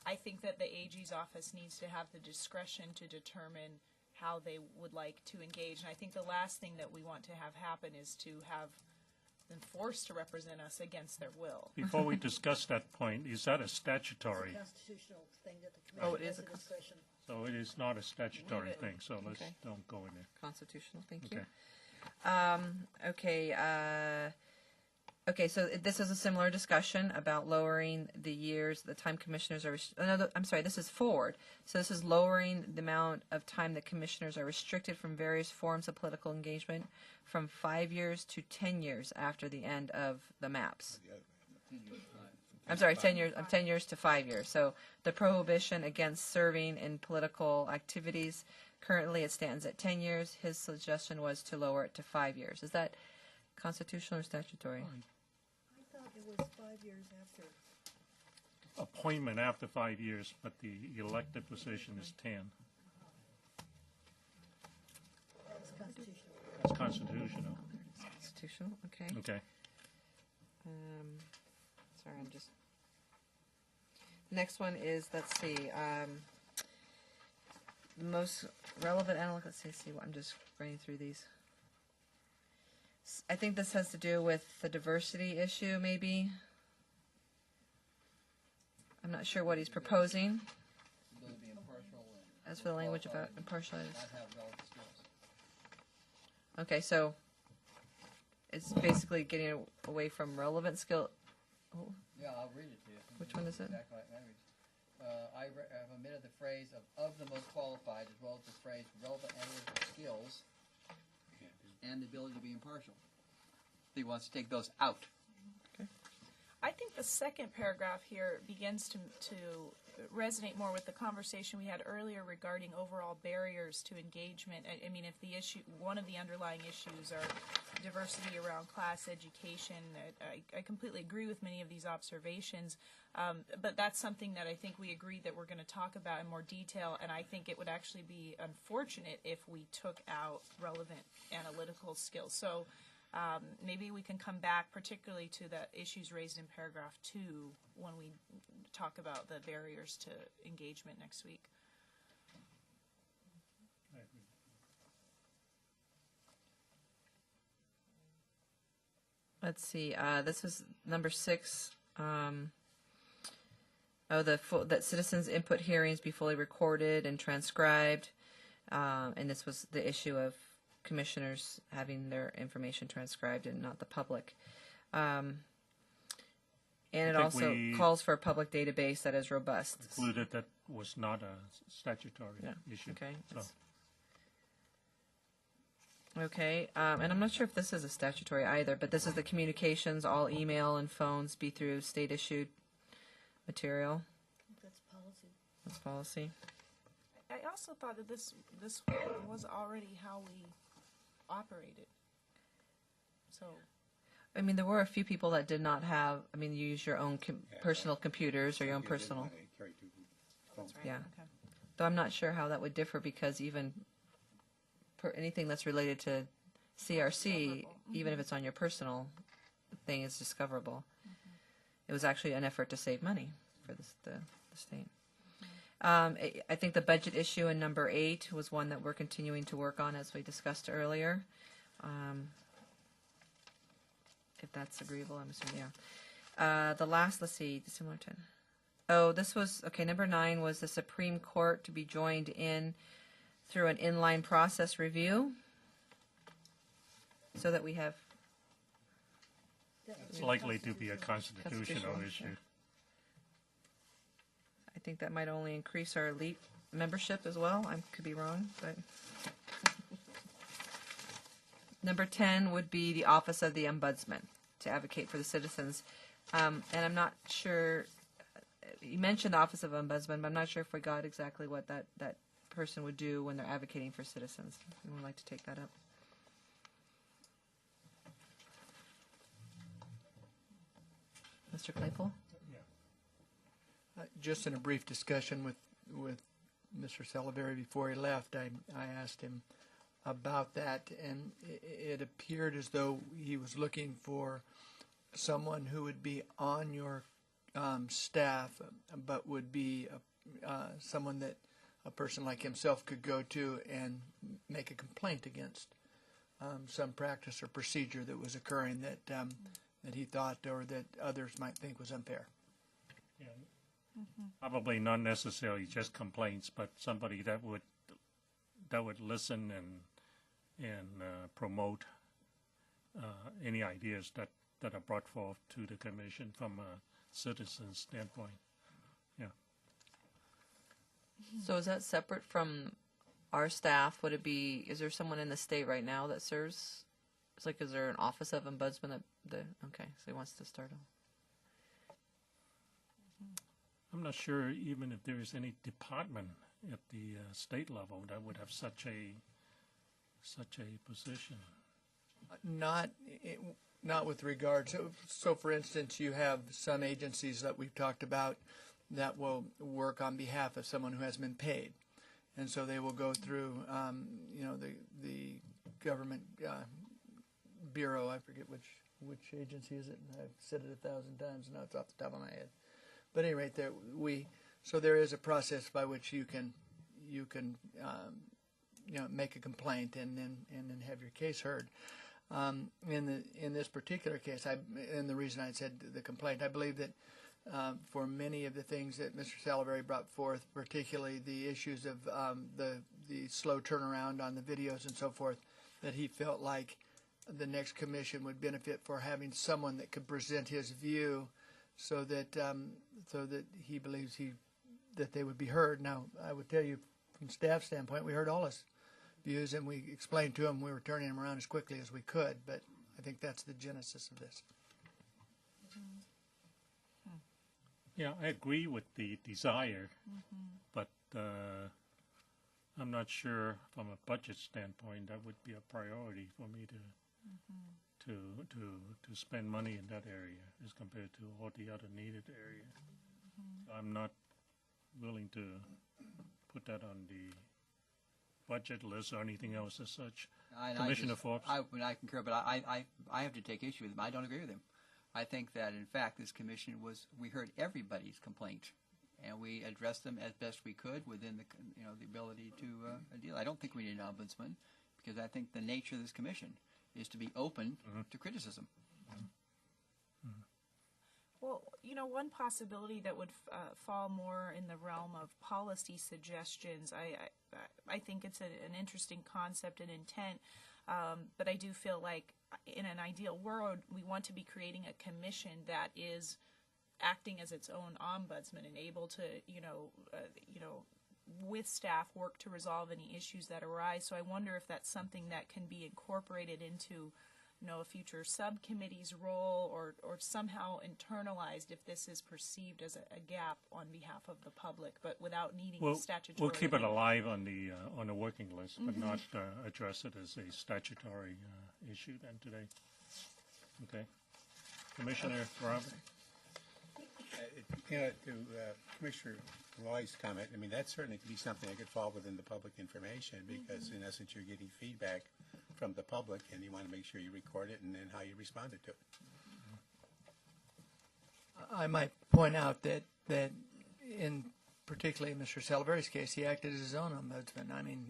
I think that the AG's office needs to have the discretion to determine how they would like to engage. And I think the last thing that we want to have happen is to have them forced to represent us against their will. Before we discuss that point, is that a statutory? It's a constitutional thing that the commission has the discretion. So it is not a statutory thing, so let's don't go in there. Constitutional, thank Okay. you. Okay, so this is a similar discussion about lowering the years the time commissioners are. I'm sorry, this is forward. So this is lowering the amount of time that commissioners are restricted from various forms of political engagement from 5 years to 10 years after the end of the maps. I'm sorry, 10 years. 10 years to 5 years. So the prohibition against serving in political activities, currently it stands at 10 years. His suggestion was to lower it to 5 years. Is that constitutional or statutory? I thought it was 5 years after. Appointment after 5 years, but the elected position is 10. That's constitutional. That's constitutional. Constitutional, okay. Okay. Sorry, I'm just. Next one is, let's see, most relevant analytic. Let's see. I'm just running through these. I think this has to do with the diversity issue, maybe. I'm not sure what he's proposing. As for the language about impartiality. Okay, so it's basically getting away from relevant skill. Oh. Yeah, I'll read it to you. Which one is it? Exact right language. I have omitted the phrase of the most qualified, as well as the phrase relevant analytical skills and the ability to be impartial. He wants to take those out. I think the second paragraph here begins to resonate more with the conversation we had earlier regarding overall barriers to engagement. I mean, if the issue, one of the underlying issues are diversity around class education, I completely agree with many of these observations, but that's something that I think we agreed that we're going to talk about in more detail, and I think it would actually be unfortunate if we took out relevant analytical skills. So maybe we can come back particularly to the issues raised in paragraph 2 when we talk about the barriers to engagement next week. Let's see. This is number 6. That citizens' input hearings be fully recorded and transcribed, and this was the issue of commissioners having their information transcribed and not the public. And it also calls for a public database that is robust. Concluded that was not a statutory issue. Okay. So. Okay, and I'm not sure if this is a statutory either, but this is the communications, all email and phones be through state-issued material. That's policy. That's policy. I also thought that this was already how we operated. So, I mean, there were a few people that did not have. I mean, you use your own personal computers or your own personal. that's right. Yeah. Okay. Though I'm not sure how that would differ because even for anything that's related to CRC, even if it's on your personal thing, it's discoverable. It was actually an effort to save money for the state. I think the budget issue in number 8 was one that we're continuing to work on, as we discussed earlier. If that's agreeable, I'm assuming, yeah. The last, let's see, similar to. Oh, this was, okay, number 9 was the Supreme Court to be joined in through an inline process review so that we have. It's likely to be a constitutional issue. I think that might only increase our elite membership as well. I could be wrong, but. Number 10 would be the Office of the Ombudsman to advocate for the citizens. And I'm not sure, you mentioned the Office of Ombudsman, but I'm not sure if we got exactly what that person would do when they're advocating for citizens. We would like to take that up. Mr. Claypool? Just in a brief discussion with Mr. Salaberry before he left, I asked him about that, and it appeared as though he was looking for someone who would be on your staff, but would be someone that a person like himself could go to and make a complaint against some practice or procedure that was occurring that he thought or that others might think was unfair. Yeah. Probably not necessarily just complaints, but somebody that would listen and promote any ideas that are brought forth to the commission from a citizen standpoint. Yeah. So is that separate from our staff? Would it be? Is there someone in the state right now that serves? It's like, is there an Office of Ombudsman okay, so he wants to start on. I'm not sure even if there is any department at the state level that would have such a position. Not with regard to. So, for instance, you have some agencies that we've talked about that will work on behalf of someone who has been paid, and so they will go through, the government bureau. I forget which agency is it. I've said it 1,000 times, and now it's off the top of my head. But at any rate, there is a process by which you can make a complaint and then have your case heard. In this particular case, and the reason I said the complaint, I believe that for many of the things that Mr. Salaberry brought forth, particularly the issues of the slow turnaround on the videos and so forth, that he felt like the next commission would benefit for having someone that could present his view, so that he believes that they would be heard. Now, I would tell you, from staff standpoint, we heard all his views and we explained to him we were turning him around as quickly as we could. But I think that's the genesis of this. Yeah, I agree with the desire, but I'm not sure from a budget standpoint that would be a priority for me to spend money in that area as compared to all the other needed areas. So I'm not willing to put that on the budget list or anything else as such. Commissioner Forbes? I concur, but I have to take issue with him. I don't agree with him. I think that, in fact, this commission we heard everybody's complaint, and we addressed them as best we could within the ability to deal. I don't think we need an ombudsman, because I think the nature of this commission is to be open to criticism. Well, one possibility that would fall more in the realm of policy suggestions. I think it's an interesting concept and intent, but I do feel like in an ideal world, we want to be creating a commission that is acting as its own ombudsman and able to, with staff work to resolve any issues that arise. So I wonder if that's something that can be incorporated into a future subcommittee's role or somehow internalized if this is perceived as a gap on behalf of the public, but without needing statutory. We'll keep it alive on the working list, but not address it as a statutory issue then today. Okay. Commissioner Robert? To Commissioner Loy's comment, I mean, that certainly could be something that could fall within the public information because, in essence, you're getting feedback from the public, and you want to make sure you record it and then how you responded to it. I might point out that in particularly Mr. Salaveri's case, he acted as his own ombudsman. I mean,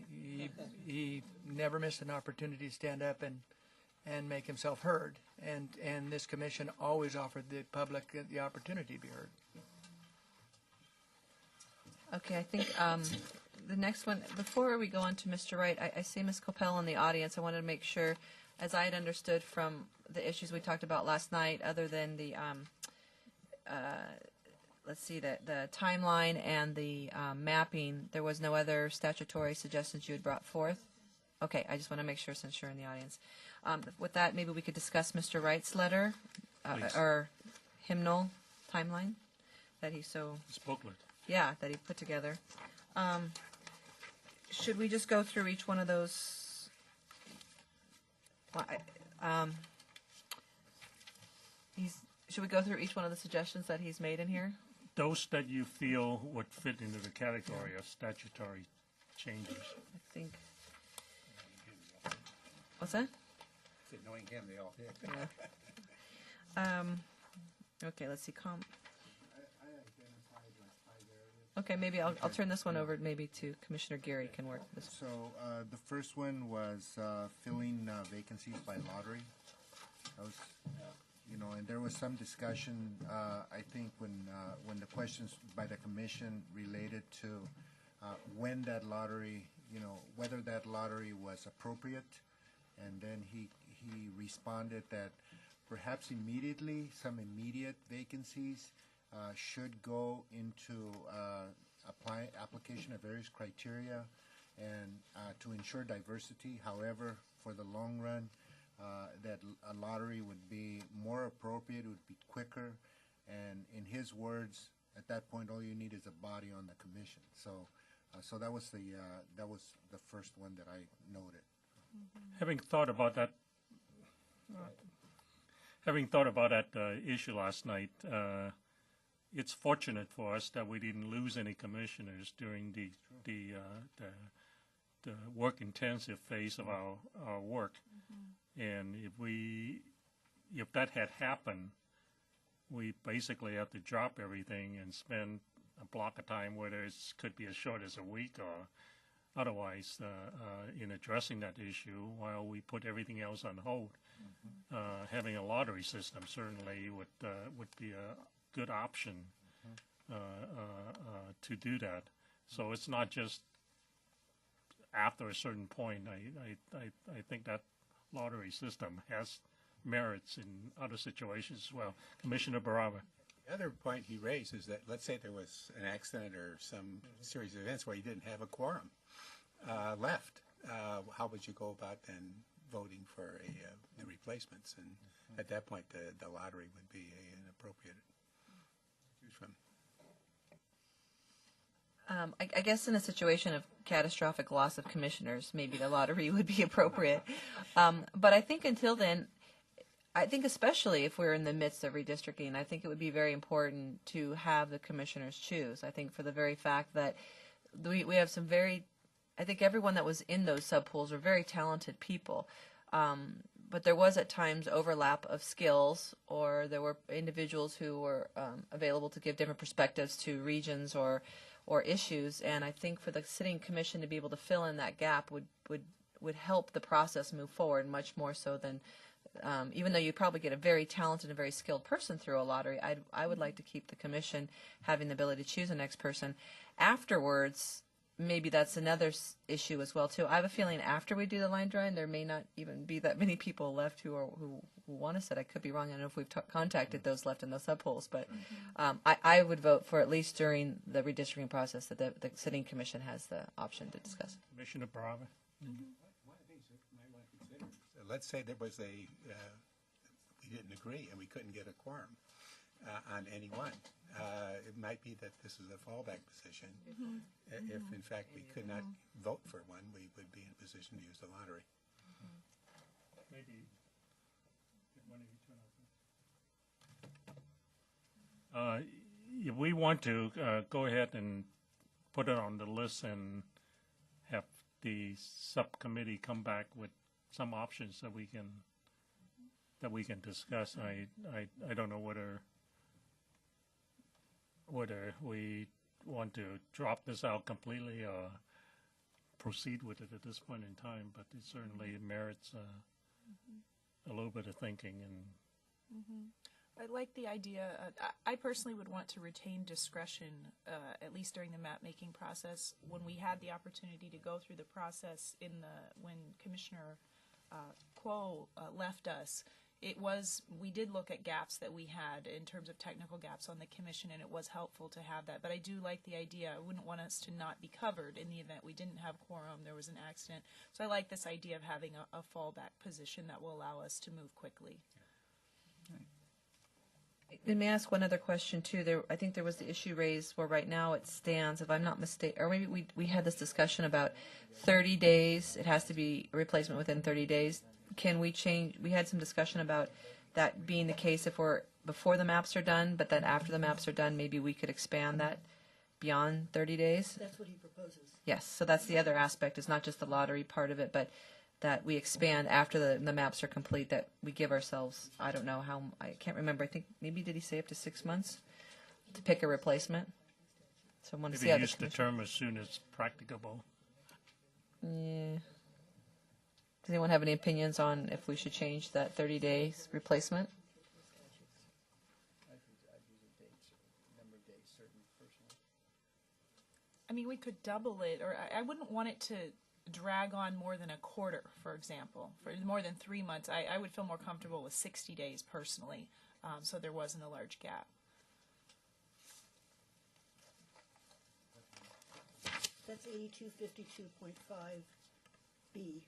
he never missed an opportunity to stand up and make himself heard, and this commission always offered the public the opportunity to be heard. Okay, I think the next one, before we go on to Mr. Wright, I see Ms. Coppell in the audience. I wanted to make sure, as I had understood from the issues we talked about last night, other than the, let's see, the timeline and the mapping, there was no other statutory suggestions you had brought forth? Okay, I just want to make sure since you're in the audience. With that, maybe we could discuss Mr. Wright's letter or hymnal timeline that he so... This booklet. Yeah, that he put together. Should we just go through each one of those? Should we go through each one of the suggestions that he's made in here? Those that you feel would fit into the category of statutory changes. I think. What's that? Knowing him, they all did. Yeah. Okay, let's see. Okay, maybe I'll turn this one over maybe to Commissioner Gary can work this. So the first one was filling vacancies by lottery. That was, and there was some discussion. I think when the questions by the commission related to when that lottery, whether that lottery was appropriate, and then he responded that perhaps immediately some immediate vacancies should go into application of various criteria and to ensure diversity. However, for the long run, that a lottery would be more appropriate, would be quicker, and in his words, at that point, all you need is a body on the commission. So that was the first one that I noted. Having thought about that issue last night, it's fortunate for us that we didn't lose any commissioners during the work-intensive phase of our work. And if that had happened, we basically have to drop everything and spend a block of time, whether it could be as short as a week or otherwise, in addressing that issue while we put everything else on hold. Having a lottery system certainly would be a good option to do that. So it's not just after a certain point. I think that lottery system has merits in other situations as well. Commissioner Baraba. The other point he raised is that, let's say there was an accident or some series of events where you didn't have a quorum left. How would you go about then voting for the replacements? And at that point, the lottery would be an appropriate choose from. I guess in a situation of catastrophic loss of commissioners, maybe the lottery would be appropriate. But I think until then, I think especially if we're in the midst of redistricting, I think it would be very important to have the commissioners choose. I think for the very fact that we have some very, I think everyone that was in those subpools are very talented people. But there was at times overlap of skills, or there were individuals who were available to give different perspectives to regions or issues. And I think for the sitting commission to be able to fill in that gap would help the process move forward much more so than, even though you probably get a very talented and very skilled person through a lottery, I would like to keep the commission having the ability to choose the next person. Afterwards, maybe that's another issue as well too. I have a feeling after we do the line drawing, there may not even be that many people left who want to sit. I could be wrong. I don't know if we've contacted those left in those subpolls, but I would vote for at least during the redistricting process that the sitting commission has the option to discuss. Commissioner Barava. One of the things that you might want to consider, so let's say there was we didn't agree and we couldn't get a quorum on any one. It might be that this is a fallback position. If, in fact, we could not vote for one, we would be in a position to use the lottery. Maybe one of you two. If we want to go ahead and put it on the list and have the subcommittee come back with some options that we can discuss, I don't know whether we want to drop this out completely or proceed with it at this point in time, but it certainly merits a little bit of thinking. And I like the idea. I personally would want to retain discretion, at least during the map making process. When we had the opportunity to go through the process when Commissioner Kuo left us, we did look at gaps that we had in terms of technical gaps on the commission, and it was helpful to have that. But I do like the idea. I wouldn't want us to not be covered in the event we didn't have quorum, there was an accident. So I like this idea of having a fallback position that will allow us to move quickly. Let me ask one other question too. I think there was the issue raised where right now it stands, if I'm not mistaken, or maybe we had this discussion about 30 days. It has to be a replacement within 30 days. Can we change? We had some discussion about that being the case if we're before the maps are done, but then after the maps are done, maybe we could expand that beyond 30 days. That's what he proposes. Yes, so that's the other aspect. It's not just the lottery part of it, but that we expand after the maps are complete, that we give ourselves, I don't know how, I can't remember, I think maybe did he say up to 6 months to pick a replacement? So I want to see how use the term as soon as practicable. Yeah. Does anyone have any opinions on if we should change that 30 days replacement? I mean, we could double it, or I wouldn't want it to drag on more than a quarter, for example. For more than 3 months, I would feel more comfortable with 60 days personally, so there wasn't a large gap. That's 8252.5B.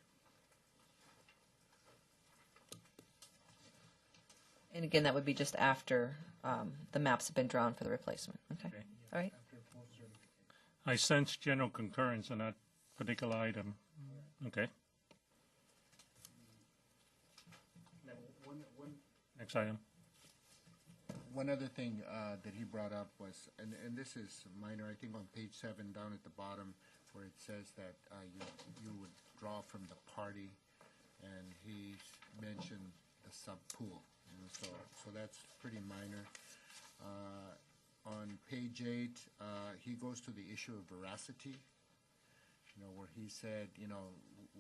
And again, that would be just after the maps have been drawn for the replacement. Okay. All right. I sense general concurrence on that particular item. Okay. Next item. One other thing that he brought up was, and this is minor, I think on page 7 down at the bottom, where it says that you would draw from the party, and he mentioned the sub-pool. So that's pretty minor. On page 8, he goes to the issue of veracity, where he said,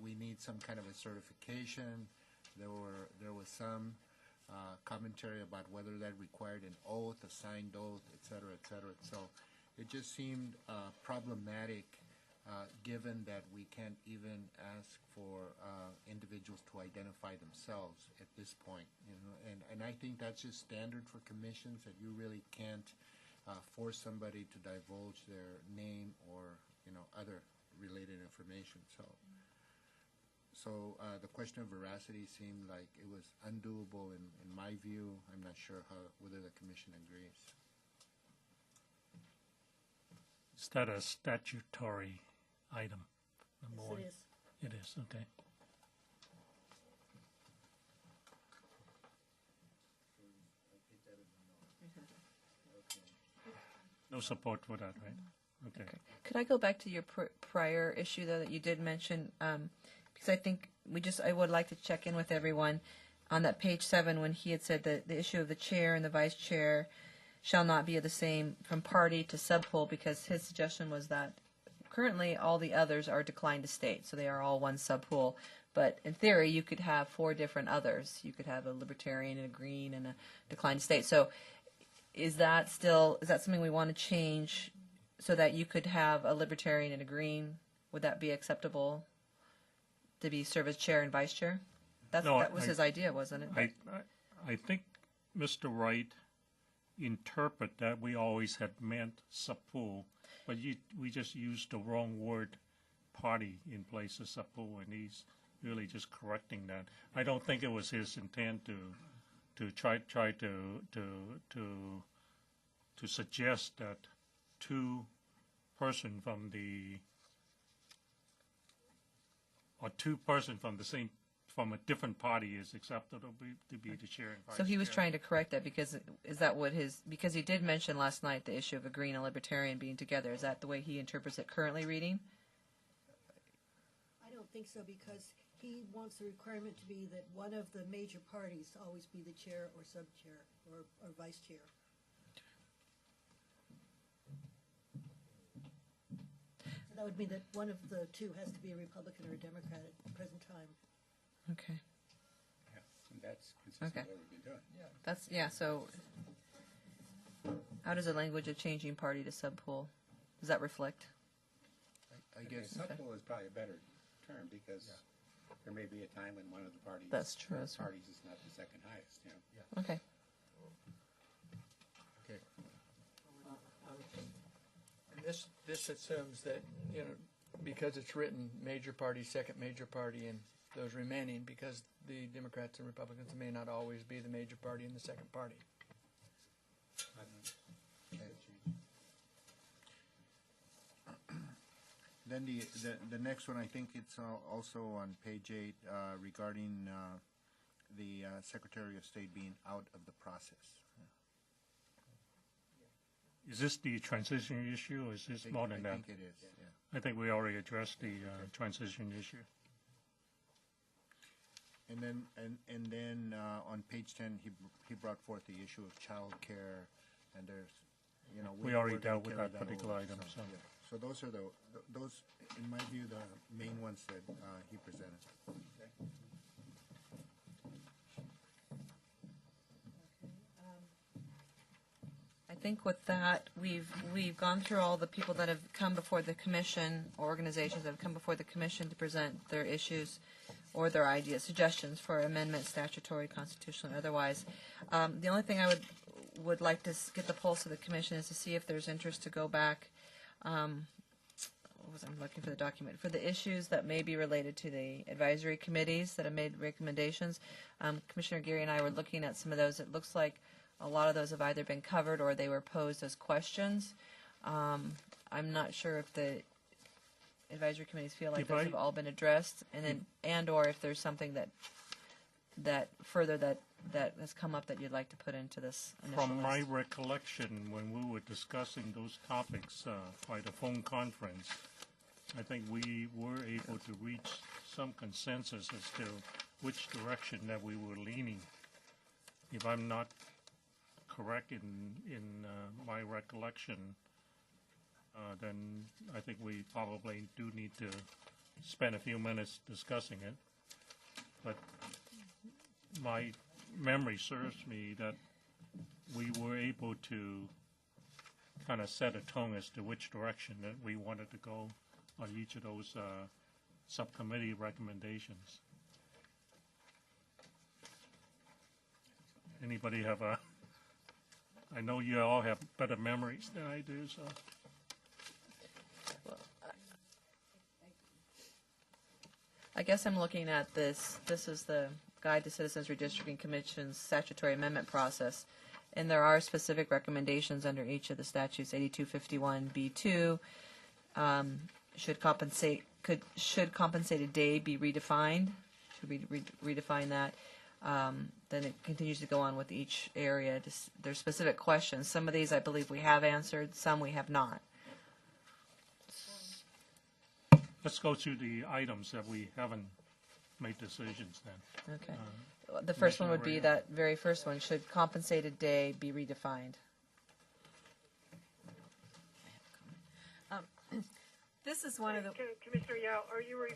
we need some kind of a certification. There was some commentary about whether that required an oath, a signed oath, et cetera, et cetera. So it just seemed problematic, given that we can't even ask for individuals to identify themselves at this point. And I think that's just standard for commissions, that you really can't force somebody to divulge their name or other related information. So the question of veracity seemed like it was undoable in my view. I'm not sure whether the commission agrees. Is that a statutory item? Number Yes, one? it is. It is, okay. No support for that, right? Okay. Could I go back to your prior issue, though, that you did mention? Because I think I would like to check in with everyone on that page 7 when he had said that the issue of the chair and the vice chair shall not be the same from party to subpool, because his suggestion was that currently all the others are declined to state, so they are all one subpool. But in theory, you could have 4 different others. You could have a libertarian and a green and a declined to state. So is that something we want to change so that you could have a libertarian and a green? Would that be acceptable to serve as chair and vice chair? That was his idea, wasn't it? I think Mr. Wright interpret that we always had meant subpool, but we just used the wrong word, party, in place of subpool, and he's really just correcting that. I don't think it was his intent to try to suggest that 2 person from from a different party is acceptable to be the chair and vice So he was chair. trying to correct that because because he did mention last night the issue of a green and libertarian being together. Is that the way he interprets it currently reading? I don't think so, because he wants the requirement to be that one of the major parties always be the chair or sub-chair or vice chair. So that would mean that one of the 2 has to be a Republican or a Democrat at the present time. Okay. Yeah, and that's consistent Okay. with what we've been doing. So how does the language of changing party to subpool, does that reflect? I guess. Subpool is probably a better term, because there may be a time when one of the parties. That's true. Parties is not the second highest. Yeah. Okay. Okay. And this assumes that, because it's written major party, second major party, and those remaining, because the Democrats and Republicans may not always be the major party and the second party. Then the next one, I think it's also on page 8 regarding the Secretary of State being out of the process. Is this the transition issue, or is this more than that? I think it is, yeah. I think we already addressed the transition issue. And then on page 10, he brought forth the issue of child care, and there's, We already we're gonna dealt with carry that particular over, item, so. yeah. So those are those, in my view, the main ones that he presented. I think with that, we've gone through all the people that have come before the commission, or organizations that have come before the commission to present their issues or their ideas, suggestions for amendment, statutory, constitutional, or otherwise. The only thing I would like to get the pulse of the commission is to see if there's interest to go back. I'm looking for the document for the issues that may be related to the advisory committees that have made recommendations. Commissioner Geary and I were looking at some of those. It looks like a lot of those have either been covered or they were posed as questions. I'm not sure if the advisory committees feel like those have all been addressed, and or if there's something that has come up that you'd like to put into this initial From my list. recollection, when we were discussing those topics by the phone conference, I think we were able to reach some consensus as to which direction that we were leaning. If I'm not correct in my recollection, then I think we probably do need to spend a few minutes discussing it. But my memory serves me that we were able to kind of set a tone as to which direction that we wanted to go on each of those subcommittee recommendations. Anybody have a? I know you all have better memories than I do, so. I guess I'm looking at this. This is the Guide to Citizens Redistricting Commission's statutory amendment process. And there are specific recommendations under each of the statutes. 8251B2 should compensated day be redefined? Should we redefine that? Then it continues to go on with each area. There's specific questions. Some of these I believe we have answered, some we have not. Let's go through the items that we haven't made decisions then. Okay. The first one would be Commissioner that very first one, should compensated day be redefined? This is one of the. Commissioner Yao, are you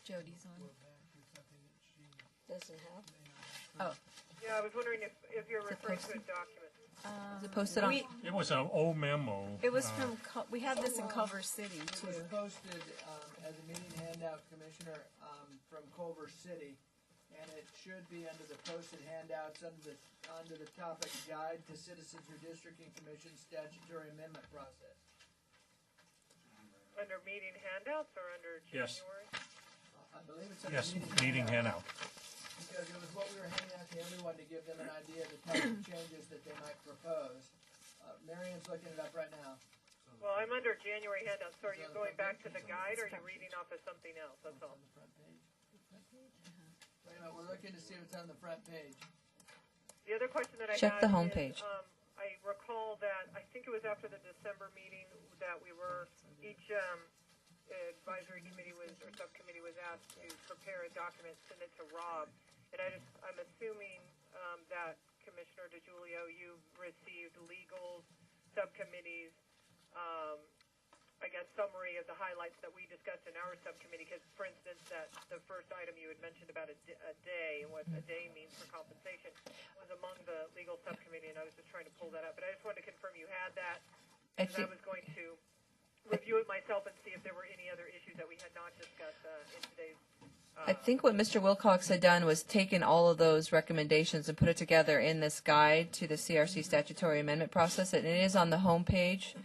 Jody's on. Doesn't have. Oh. Yeah, I was wondering if you're referring to a document. Is it posted on? It was an old memo. It was from. We have this in Culver City It too. was posted as a meeting handout, Commissioner, from Culver City, and it should be under the posted handouts under the topic Guide to Citizens Redistricting Commission Statutory Amendment Process. Under meeting handouts or under Yes. January? I believe it's under Yes, meeting handout. Because it was what we were handing out to everyone to give them an idea of the type of changes that they might propose. Marion's looking it up right now. Well, I'm under January handouts. So are you going back to the guide or are you reading off of something else? That's all. On the front page. Wait a minute, we're looking to see what's on the front page. The other question that I Check had the home is, page. I recall that, I think it was after the December meeting that we were, each advisory committee was, or subcommittee was asked to prepare a document, send it to Rob. And I'm assuming that Commissioner DeGiulio, you've received legal subcommittees, I guess, summary of the highlights that we discussed in our subcommittee. Because, for instance, that the first item you had mentioned about a day and what a day means for compensation was among the legal subcommittee, and I was just trying to pull that up. But I just wanted to confirm you had that, because I was going to review it myself and see if there were any other issues that we had not discussed in today's. I think what Mr. Wilcox had done was taken all of those recommendations and put it together in this guide to the CRC statutory amendment process, and it is on the home page.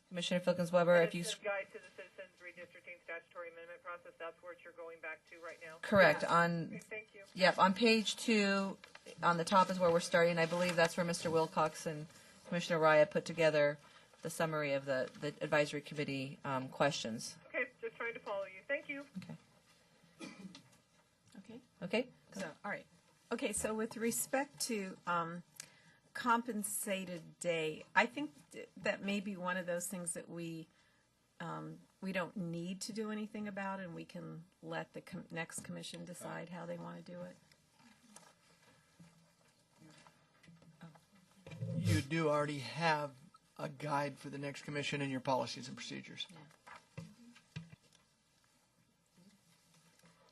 Commissioner Filkins-Weber, if you... Guide to the Citizens Redistricting Statutory Amendment Process, that's where you're going back to right now? Correct. Yeah. On, okay, thank you. Yep, on page 2, on the top is where we're starting. I believe that's where Mr. Wilcox and Commissioner Raya put together the summary of the advisory committee questions. Okay, just trying to follow you. Thank you. Okay. Okay. Okay? So, all right. Okay, so with respect to compensated day, I think that may be one of those things that we don't need to do anything about, and we can let the next commission decide how they want to do it. You do already have a guide for the next commission in your policies and procedures.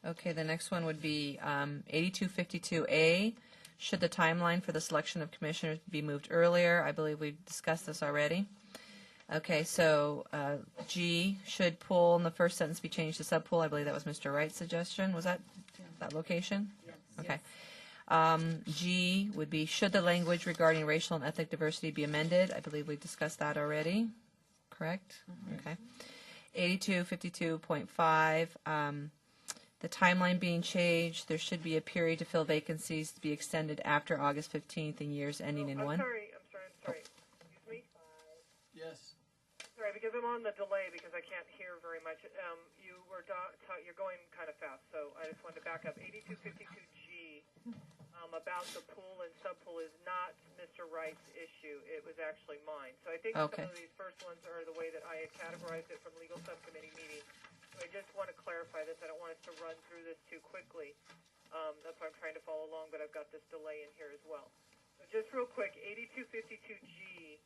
Okay, the next one would be 8252A. Should the timeline for the selection of commissioners be moved earlier? I believe we've discussed this already. Okay, so G, should pool in the first sentence be changed to subpool? I believe that was Mr. Wright's suggestion. Was that location? Yes. Okay. G would be, should the language regarding racial and ethnic diversity be amended? I believe we discussed that already. Correct? Okay. 8252.5, the timeline being changed, there should be a period to fill vacancies to be extended after August 15th in years ending in I'm 1. sorry. Excuse me? Yes. Sorry, because I'm on the delay because I can't hear very much. You're going kind of fast, so I just wanted to back up. 8252G about the pool and subpool is not Mr. Wright's issue. It was actually mine. So I think some of these first ones are the way that I had categorized it from legal subcommittee meeting. So I just want to clarify this. I don't want us to run through this too quickly. That's why I'm trying to follow along, but I've got this delay in here as well. So just real quick, 8252G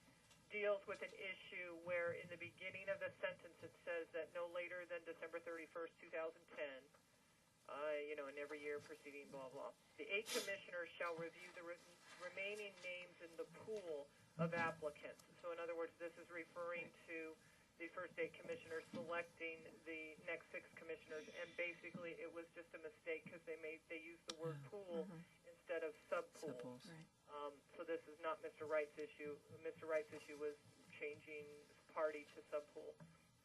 deals with an issue where in the beginning of the sentence it says that no later than December 31st, 2010, and every year preceding blah, blah, the 8 commissioners shall review the remaining names in the pool of applicants. So in other words, this is referring to the first 8 commissioners selecting the next 6 commissioners, and basically it was just a mistake because they used the word pool instead of subpools. Right. So this is not Mr. Wright's issue. Mr. Wright's issue was changing party to subpool.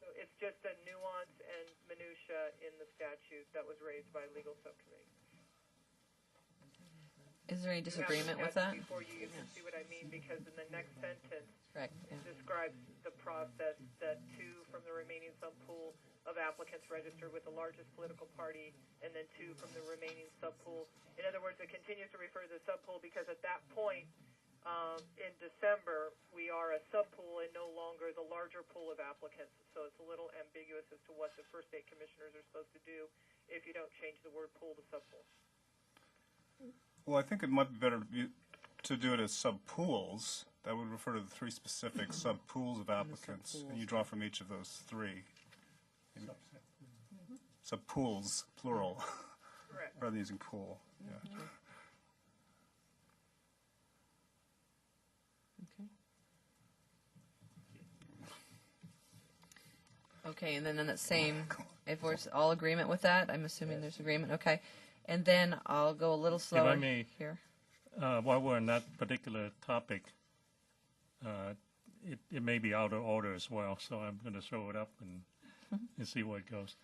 So it's just a nuance and minutia in the statute that was raised by legal subcommittee. Is there any disagreement with that? Before you can see what I mean, because in the next sentence, Correct. it describes the process that 2 from the remaining subpool of applicants registered with the largest political party, and then 2 from the remaining subpool. In other words, it continues to refer to the subpool because at that point, in December, we are a subpool and no longer the larger pool of applicants. So it's a little ambiguous as to what the first 8 commissioners are supposed to do if you don't change the word pool to subpool. Well, I think it might be better to do it as sub-pools. That would refer to the 3 specific sub-pools of applicants, and you draw from each of those 3. Sub-pools, plural, Correct. rather than using pool. Yeah. Okay, and then in that same, if we're all agreement with that, I'm assuming there's agreement, okay. And then I'll go a little slower may, here. While we're on that particular topic, it may be out of order as well, so I'm going to throw it up and see where it goes.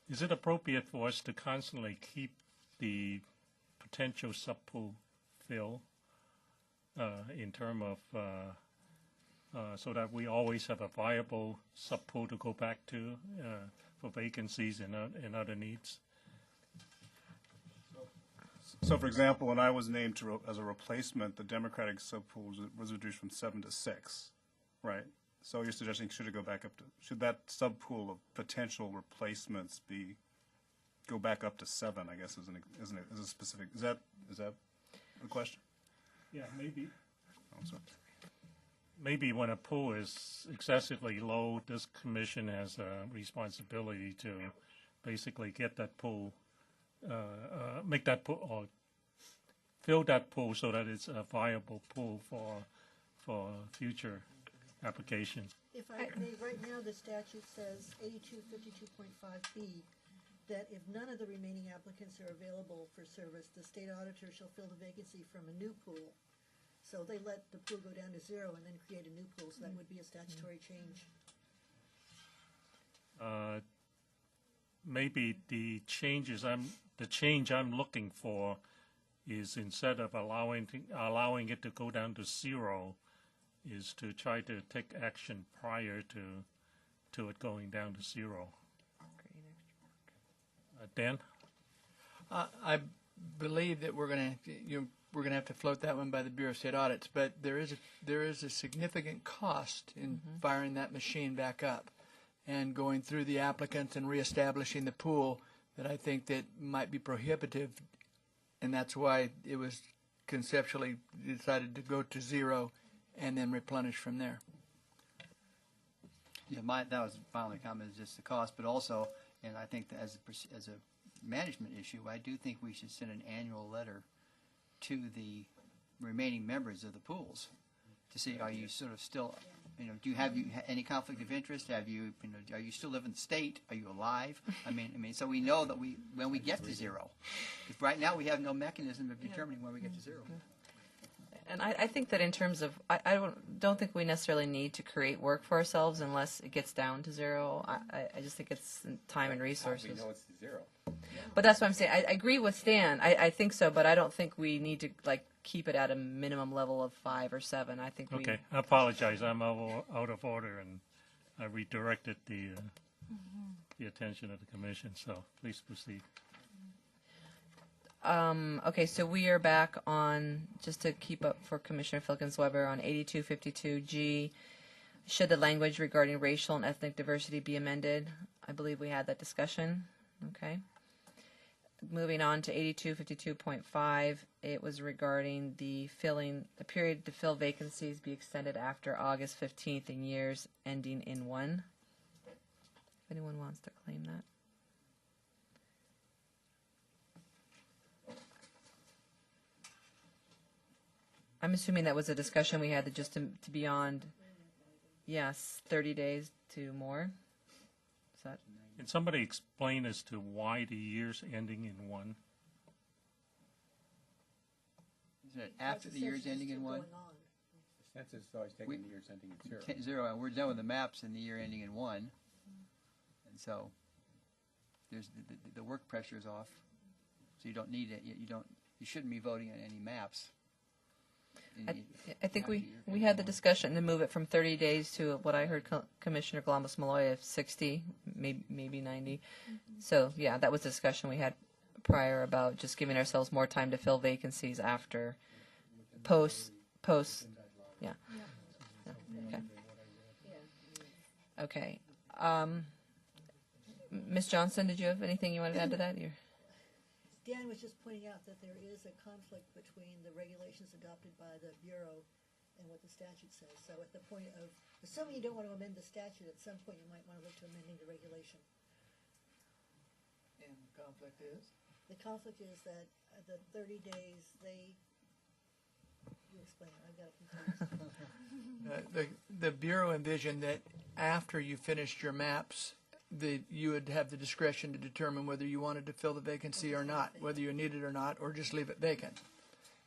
Is it appropriate for us to constantly keep the potential subpool fill in terms of so that we always have a viable subpool to go back to for vacancies and other needs? So, for example, when I was named as a replacement, the Democratic subpool was reduced from 7 to 6, right? So you're suggesting should it go back up to, should that subpool of potential replacements go back up to 7? I guess isn't it? Is a specific? Is that a question? Yeah, maybe. Oh, sorry. Maybe when a pool is excessively low, this commission has a responsibility to basically get that pool, make that pool, or fill that pool so that it's a viable pool for future applications. If I may, right now the statute says 8252.5B that if none of the remaining applicants are available for service, the state auditor shall fill the vacancy from a new pool. So they let the pool go down to 0 and then create a new pool, so that would be a statutory change. Maybe the change I'm looking for is instead of allowing it to go down to 0, is to try to take action prior to it going down to 0. Dan? I believe that we're going to have to float that one by the Bureau of State Audits, but there is a significant cost in firing that machine back up and going through the applicants and reestablishing the pool that I think that might be prohibitive, and that's why it was conceptually decided to go to 0 and then replenish from there. Yeah, that was my only comment, is just the cost, but also, and I think that as a management issue, I do think we should send an annual letter to the remaining members of the pools to see, are you sort of still, do you have any conflict of interest? Are you still live in the state? Are you alive? I mean, so we know that when we get to 0, because right now we have no mechanism of determining when we get to 0. And I think that in terms of, I don't think we necessarily need to create work for ourselves unless it gets down to 0. I just think it's time and resources. We know it's 0. But that's what I'm saying. I agree with Stan. I think so, but I don't think we need to keep it at a minimum level of 5 or 7. I think. Okay, I apologize. I'm out of order, and I redirected the attention of the commission. So please proceed. Okay, so we are back on, just to keep up for Commissioner Filkins-Weber, on 8252G. Should the language regarding racial and ethnic diversity be amended? I believe we had that discussion. Okay. Moving on to 8252.5, it was regarding the period to fill vacancies be extended after August 15th in years ending in 1. If anyone wants to claim that. I'm assuming that was a discussion we had just to beyond, yes, 30 days to more. Is that? Can somebody explain as to why the years ending in 1? Is it after the years ending in 1? The census is always taking the years ending in 0. 0, and we're done with the maps in the year ending in 1. And so there's the work pressure is off. So you don't need it. You don't. you shouldn't be voting on any maps. I think we had the discussion to move it from 30 days to what I heard Commissioner Glamis-Malloy of 60, maybe 90. So yeah, that was the discussion we had prior about just giving ourselves more time to fill vacancies after post. Yeah. Okay. Okay. Ms. Johnson, did you have anything you wanted to add to that? Dan was just pointing out that there is a conflict between the regulations adopted by the Bureau and what the statute says. So at the point of, assuming you don't want to amend the statute, at some point you might want to look to amending the regulation. And the conflict is? The conflict is that the 30 days, you explain it, I've got it confused. The Bureau envisioned that after you finished your maps, you would have the discretion to determine whether you wanted to fill the vacancy or not, whether you need it or not, or just leave it vacant.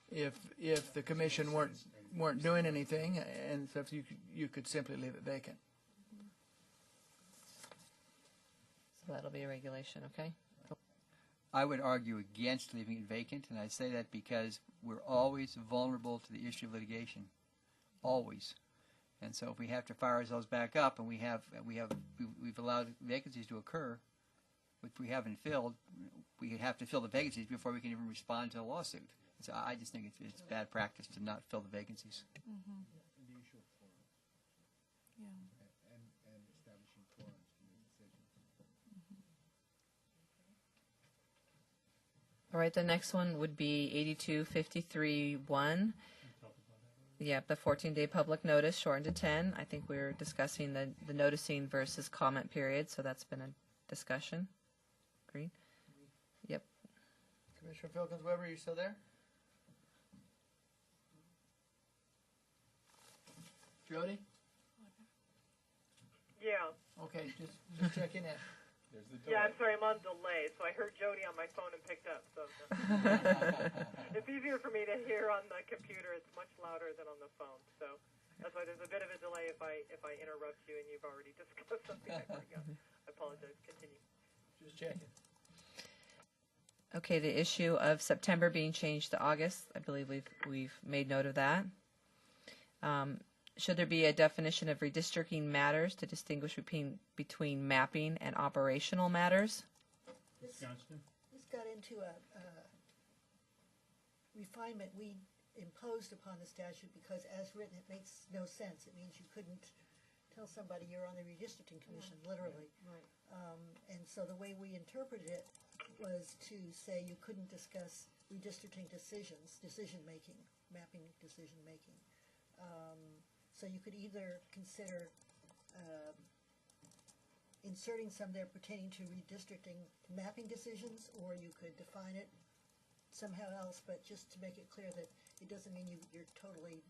If the commission weren't doing anything, and so if you could simply leave it vacant. So that'll be a regulation, okay? I would argue against leaving it vacant, and I say that because we're always vulnerable to the issue of litigation, always. And so if we have to fire ourselves back up, and we've allowed vacancies to occur, which we haven't filled, we have to fill the vacancies before we can even respond to a lawsuit. So I just think it's bad practice to not fill the vacancies. Mm-hmm. Yeah. And establishing forums to make decisions. All right, the next one would be 8253-1. Yeah, the 14-day public notice shortened to 10. I think we were discussing the noticing versus comment period, so that's been a discussion. Agreed? Yep. Commissioner Filkins-Weber, are you still there? Jody? Yeah. Okay, just checking in. Yeah, I'm sorry, I'm on delay, so I heard Jody on my phone and picked up. So it's easier for me to hear on the computer. It's much louder than on the phone, so that's why there's a bit of a delay if I interrupt you and you've already discussed something I forgot. I apologize. Continue. Just checking. Okay, the issue of September being changed to August, I believe we've made note of that. Should there be a definition of redistricting matters to distinguish between mapping and operational matters? This got into a refinement we imposed upon the statute because as written it makes no sense. It means you couldn't tell somebody you're on the redistricting commission, literally. Right. And so the way we interpreted it was to say you couldn't discuss redistricting decision-making, mapping decision-making. So you could either consider inserting some there pertaining to redistricting mapping decisions, or you could define it somehow else, but just to make it clear that it doesn't mean you're totally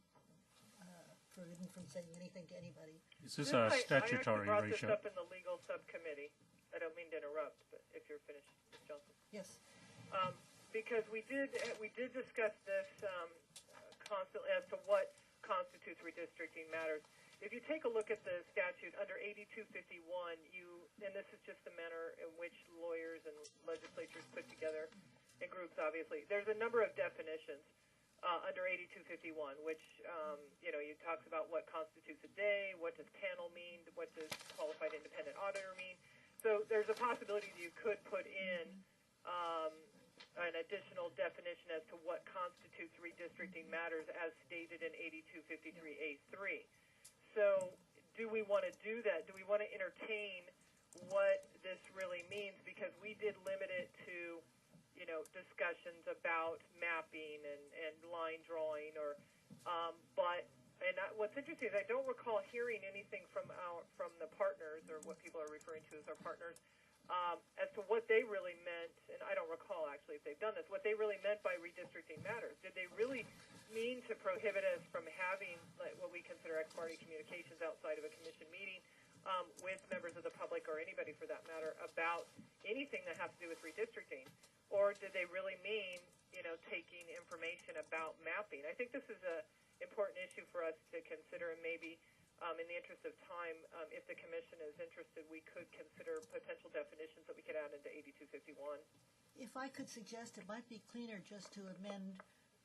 forbidden from saying anything to anybody. Is this a statutory I actually brought ratio? this up in the legal subcommittee. I don't mean to interrupt, but if you're finished, Ms. Johnson. Yes. Because we did discuss this constantly as to what constitutes redistricting matters. If you take a look at the statute under 8251, and this is just the manner in which lawyers and legislatures put together in groups, obviously, there's a number of definitions under 8251, which, it talks about what constitutes a day, what does panel mean, what does qualified independent auditor mean. So there's a possibility that you could put in an additional definition as to what constitutes redistricting matters as stated in 8253A3. So do we want to do that? Do we want to entertain what this really means? Because we did limit it to, discussions about mapping and line drawing what's interesting is I don't recall hearing anything from the partners, or what people are referring to as our partners, as to what they really meant, and I don't recall actually if they've done this, what they really meant by redistricting matters. Did they really mean to prohibit us from having what we consider ex parte communications outside of a commission meeting with members of the public, or anybody for that matter, about anything that has to do with redistricting? Or did they really mean, taking information about mapping? I think this is an important issue for us to consider, and maybe in the interest of time, if the commission is interested, we could consider potential definitions that we could add into 8251. If I could suggest, it might be cleaner just to amend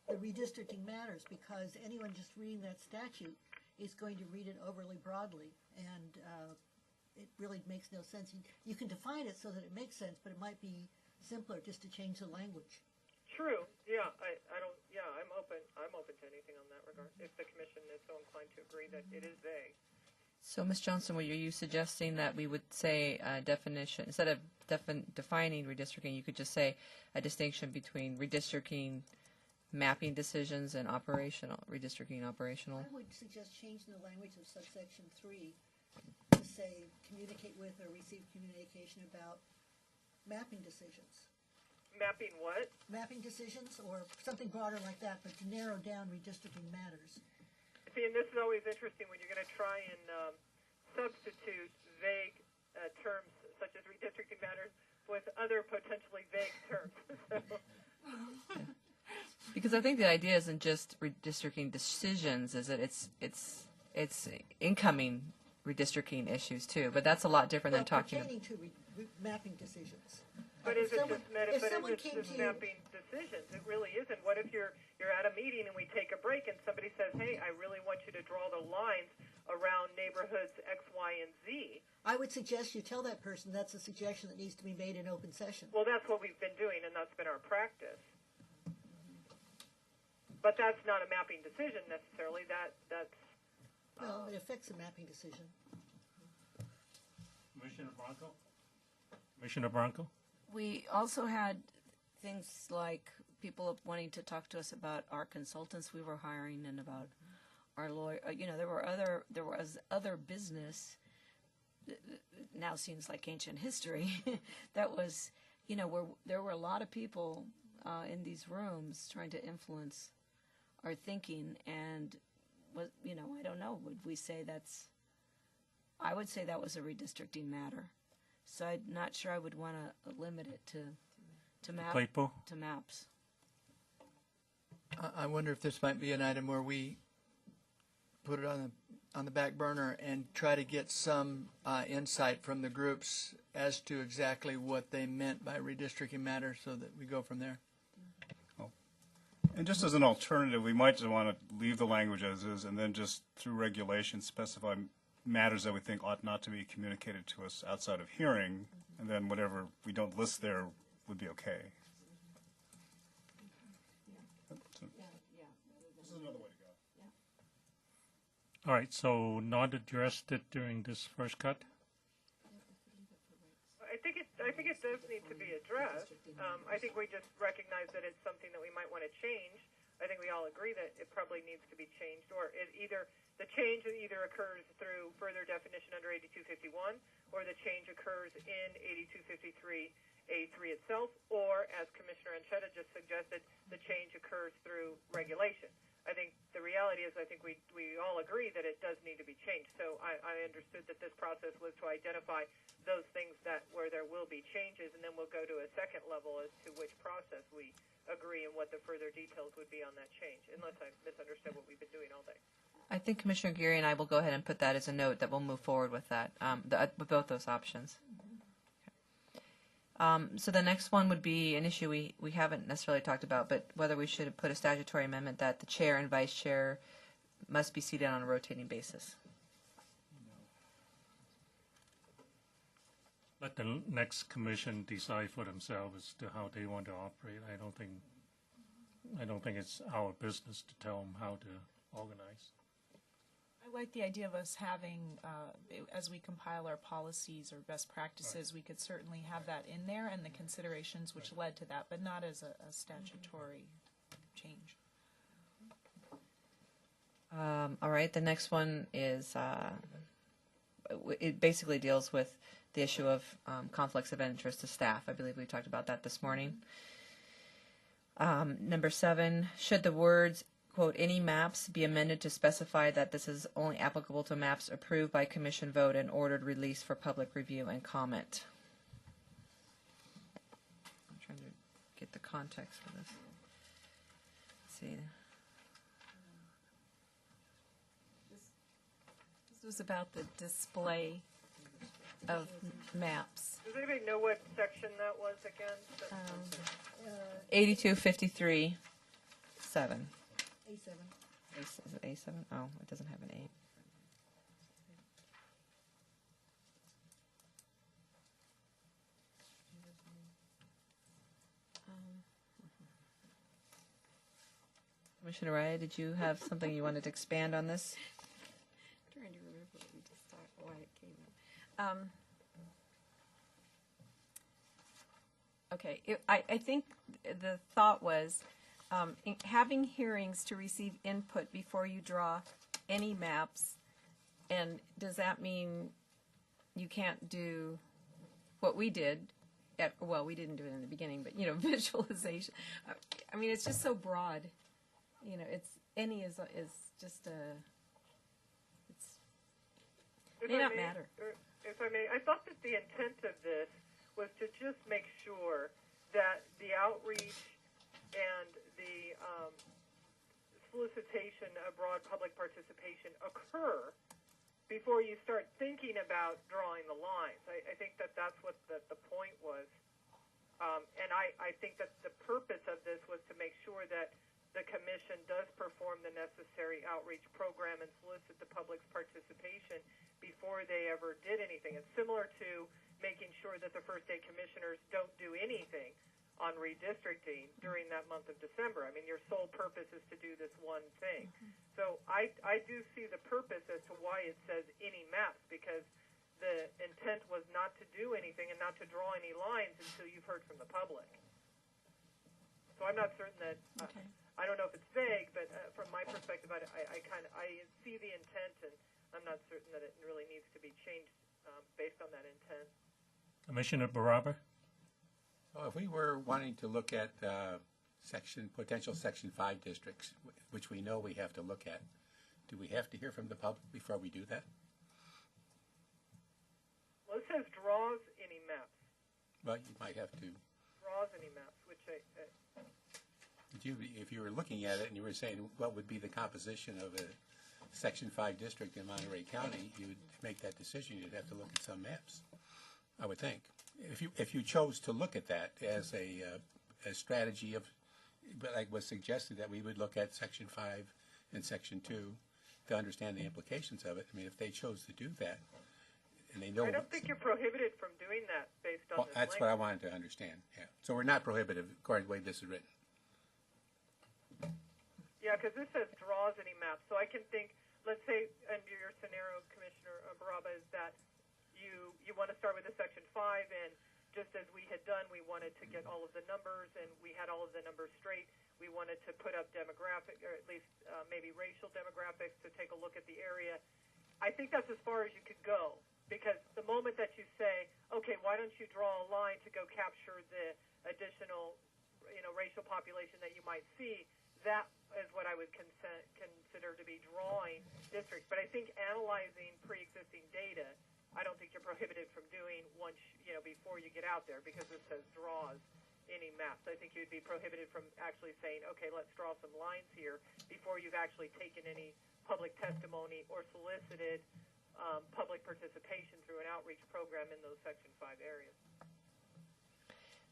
the redistricting matters, because anyone just reading that statute is going to read it overly broadly, and it really makes no sense. You can define it so that it makes sense, but it might be simpler just to change the language. True. Yeah, I don't. Yeah, I'm open to anything on that regard. If the commission is so inclined to agree that it is vague. So, Ms. Johnson, were you suggesting that we would say definition, instead of defining redistricting, you could just say a distinction between redistricting mapping decisions and redistricting operational? I would suggest changing the language of subsection 3 to say communicate with or receive communication about mapping decisions. Mapping what? Mapping decisions or something broader like that, but to narrow down redistricting matters. See, and this is always interesting when you're going to try and substitute vague terms such as redistricting matters with other potentially vague terms. Because I think the idea isn't just redistricting decisions, is it? It's incoming redistricting issues too. But that's a lot different than talking. Pertaining to mapping decisions. But is it just someone came to you, mapping decisions? It really isn't. What if you're at a meeting and we take a break and somebody says, "Hey, I really want you to draw the lines around neighborhoods X, Y, and Z." I would suggest you tell that person that's a suggestion that needs to be made in open session. Well, that's what we've been doing, and that's been our practice. But that's not a mapping decision necessarily. That's well, it affects a mapping decision. Commissioner Branco? Commissioner Branco? We also had things like people wanting to talk to us about our consultants we were hiring and about our lawyer. There was other business. Now seems like ancient history. That was, where there were a lot of people in these rooms trying to influence our thinking, and I don't know. Would we say that's? I would say that was a redistricting matter. So I'm not sure I would want to limit it to maps. I wonder if this might be an item where we put it on the back burner and try to get some insight from the groups as to exactly what they meant by redistricting matters, so that we go from there. And just as an alternative, we might just want to leave the language as is, and then just through regulation specify matters that we think ought not to be communicated to us outside of hearing, and then whatever we don't list there would be okay. This is another way to go. All right, so not addressed it during this first cut? I think it does need to be addressed. I think we just recognize that it's something that we might want to change. I think we all agree that it probably needs to be changed, or the change either occurs through further definition under 8251, or the change occurs in 8253A3 itself, or as Commissioner Anchetta just suggested, the change occurs through regulation. I think the reality is, I think we all agree that it does need to be changed. So I understood that this process was to identify those things where there will be changes, and then we'll go to a second level as to which process we agree and what the further details would be on that change, unless I misunderstood what we've been doing all day. I think Commissioner Geary and I will go ahead and put that as a note that we'll move forward with that, with both those options. So the next one would be an issue we haven't necessarily talked about, but whether we should put a statutory amendment that the chair and vice chair must be seated on a rotating basis. Let the next commission decide for themselves as to how they want to operate. I don't think it's our business to tell them how to organize. I like the idea of us having, as we compile our policies or best practices, we could certainly have that in there and the considerations which led to that, but not as a statutory change. All right, the next one is, it basically deals with the issue of conflicts of interest to staff. I believe we talked about that this morning. Number 7, should the words, quote, any maps be amended to specify that this is only applicable to maps approved by commission vote and ordered release for public review and comment? I'm trying to get the context for this. Let's see. This was about the display of maps. Does anybody know what section that was again? 8253, 7. A7. Is it A7? Oh, it doesn't have an A. Commissioner Raya, did you have something you wanted to expand on this? Trying to remember what we just talked, why it came up. Okay, I think the thought was having hearings to receive input before you draw any maps. And does that mean you can't do what we did? Well, we didn't do it in the beginning, but visualization. I mean, it's just so broad. It's any is just a. It may not matter. If I may, I thought that the intent of this was to just make sure that the outreach and the solicitation of broad public participation occur before you start thinking about drawing the lines. I think that that's what the point was. And I think that the purpose of this was to make sure that the commission does perform the necessary outreach program and solicit the public's participation before they ever did anything. It's similar to making sure that the first day commissioners don't do anything on redistricting during that month of December. I mean, your sole purpose is to do this one thing. So I do see the purpose as to why it says any maps, because the intent was not to do anything and not to draw any lines until you've heard from the public. So I'm not certain that I don't know if it's vague, but from my perspective, I see the intent, and I'm not certain that it really needs to be changed based on that intent. Commissioner Baraba? Well, if we were wanting to look at potential Section 5 districts, which we know we have to look at, do we have to hear from the public before we do that? Well, it says draws any maps. Well, you might have to. Draws any maps, which If you were looking at it and you were saying what would be the composition of a Section 5 district in Monterey County, you would make that decision. You'd have to look at some maps, I would think. If you chose to look at that as a strategy of, like was suggested, that we would look at Section 5 and Section 2 to understand the implications of it. I mean, if they chose to do that, and they know. I don't think you're prohibited from doing that based on this that's language. what I wanted to understand. Yeah. So we're not prohibited according to the way this is written. Yeah, because this says draws any map. So I can think, let's say, under your scenario, Commissioner Baraba, is that you want to start with a Section 5, and just as we had done, we wanted to get all of the numbers, and we had all of the numbers straight. We wanted to put up demographic, or at least maybe racial demographics, to take a look at the area. I think that's as far as you could go, because the moment that you say, okay, why don't you draw a line to go capture the additional, racial population that you might see, that is what I would consider to be drawing districts. But I think analyzing pre-existing data, I don't think you're prohibited from doing once, before you get out there, because it says draws any maps. I think you'd be prohibited from actually saying, okay, let's draw some lines here before you've actually taken any public testimony or solicited public participation through an outreach program in those Section 5 areas.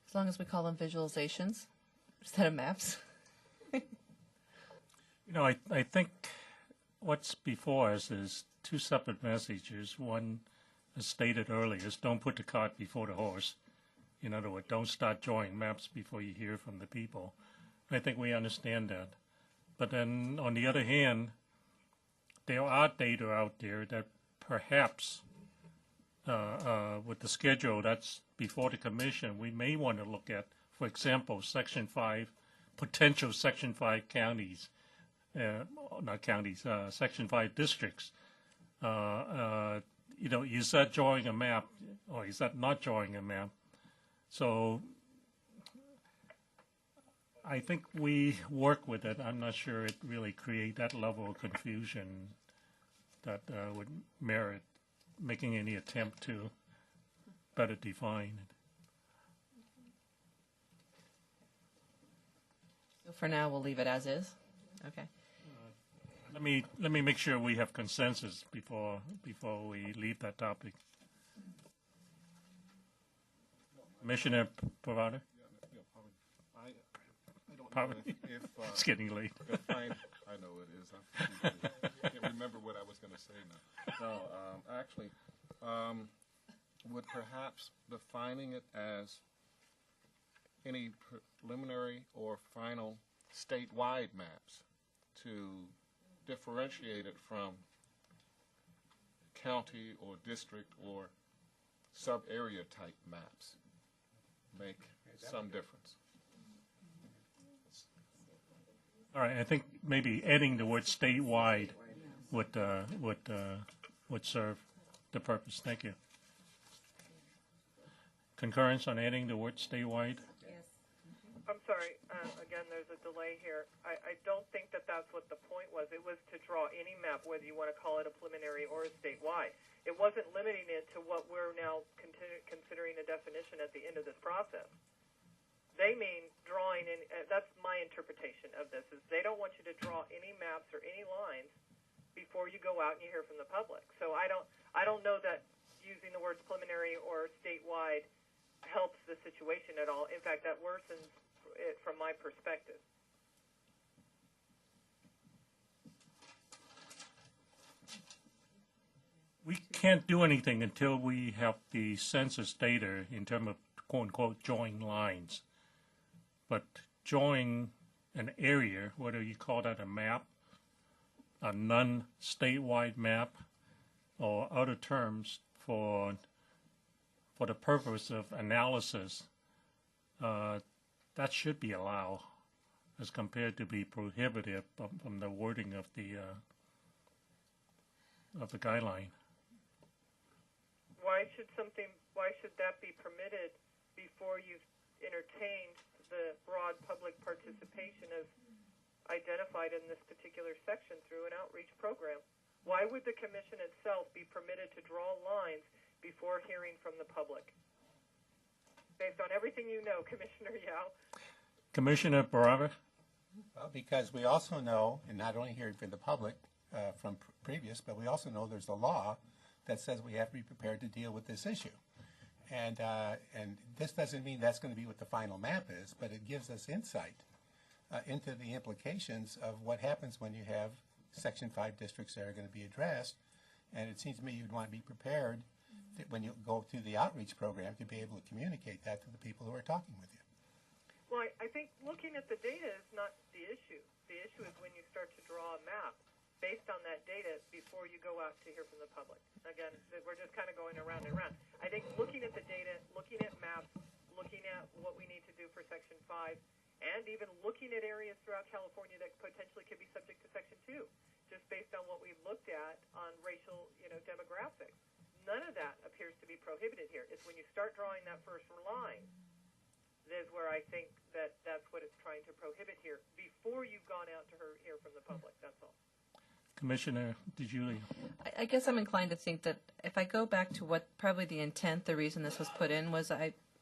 As long as we call them visualizations instead of maps. I think what's before us is two separate messages. One, as stated earlier, is don't put the cart before the horse. In other words, don't start drawing maps before you hear from the people. I think we understand that. But then, on the other hand, there are data out there that perhaps, with the schedule that's before the commission, we may want to look at, for example, Section 5, potential Section 5 counties. Not counties, Section 5 districts. Is that drawing a map, or is that not drawing a map? So I think we work with it. I'm not sure it really create that level of confusion that would merit making any attempt to better define it. So for now, we'll leave it as is. Okay. Let me make sure we have consensus before we leave that topic. Commissioner Parada? I don't Probably. know if It's getting late. I know it is. I can't remember what I was going to say now. No, actually, would perhaps defining it as any preliminary or final statewide maps to differentiate it from county or district or sub-area type maps make some difference. All right, I think maybe adding the word statewide would serve the purpose. Thank you. Concurrence on adding the word statewide? I'm sorry, again, there's a delay here. I don't think that that's what the point was. It was to draw any map, whether you want to call it a preliminary or a statewide. It wasn't limiting it to what we're now considering a definition at the end of this process. They mean drawing in, that's my interpretation of this, is they don't want you to draw any maps or any lines before you go out and you hear from the public. So I don't know that using the words preliminary or statewide helps the situation at all. In fact, that worsens it from my perspective. We can't do anything until we have the census data in terms of quote-unquote drawing lines. But drawing an area, whether you call that a map, a non-statewide map, or other terms for the purpose of analysis, that should be allowed as compared to be prohibitive from the wording of the guideline. Why should that be permitted before you've entertained the broad public participation as identified in this particular section through an outreach program? Why would the commission itself be permitted to draw lines before hearing from the public? Based on everything you know, Commissioner Yao. Commissioner Barava? Well, because we also know, and not only hearing from the public from previous, but we also know there's a law that says we have to be prepared to deal with this issue. And this doesn't mean that's going to be what the final map is, but it gives us insight into the implications of what happens when you have Section 5 districts that are going to be addressed. And it seems to me you'd want to be prepared when you go through the outreach program to be able to communicate that to the people who are talking with you. Well, I think looking at the data is not the issue. The issue is when you start to draw a map based on that data before you go out to hear from the public. Again, we're just kind of going around and around. I think looking at the data, looking at maps, looking at what we need to do for Section 5, and even looking at areas throughout California that potentially could be subject to Section 2, just based on what we've looked at on racial, demographics. None of that appears to be prohibited here. It's when you start drawing that first line is where I think that that's what it's trying to prohibit here before you've gone out to hear from the public. That's all. Commissioner DeGiulio. I guess I'm inclined to think that if I go back to what probably the intent, the reason this was put in was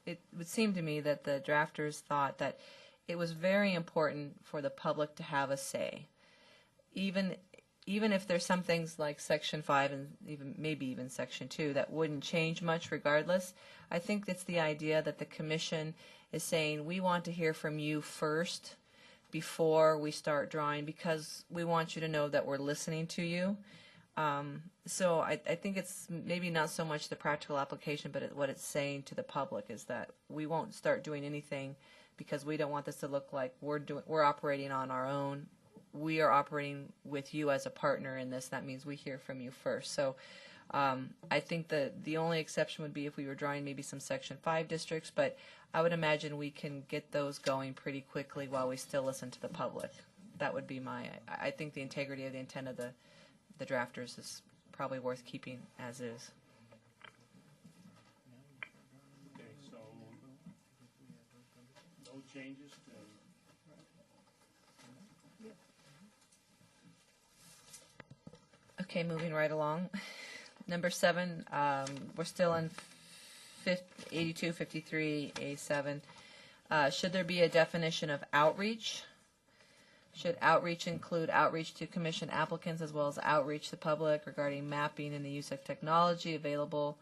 it would seem to me that the drafters thought that it was very important for the public to have a say. Even if there's some things like Section 5 and maybe even Section 2 that wouldn't change much regardless, I think it's the idea that the Commission is saying we want to hear from you first before we start drawing because we want you to know that we're listening to you. So I think it's maybe not so much the practical application, but what it's saying to the public is that we won't start doing anything because we don't want this to look like we're operating on our own. We are operating with you as a partner in this. That means we hear from you first. So I think the only exception would be if we were drawing maybe some Section 5 districts, but I would imagine we can get those going pretty quickly while we still listen to the public. That would be I think the integrity of the intent of the drafters is probably worth keeping as is. Okay, so no changes to... Okay, moving right along. Number 7, we're still in 8253A7. Should there be a definition of outreach? Should outreach include outreach to commission applicants as well as outreach to the public regarding mapping and the use of technology available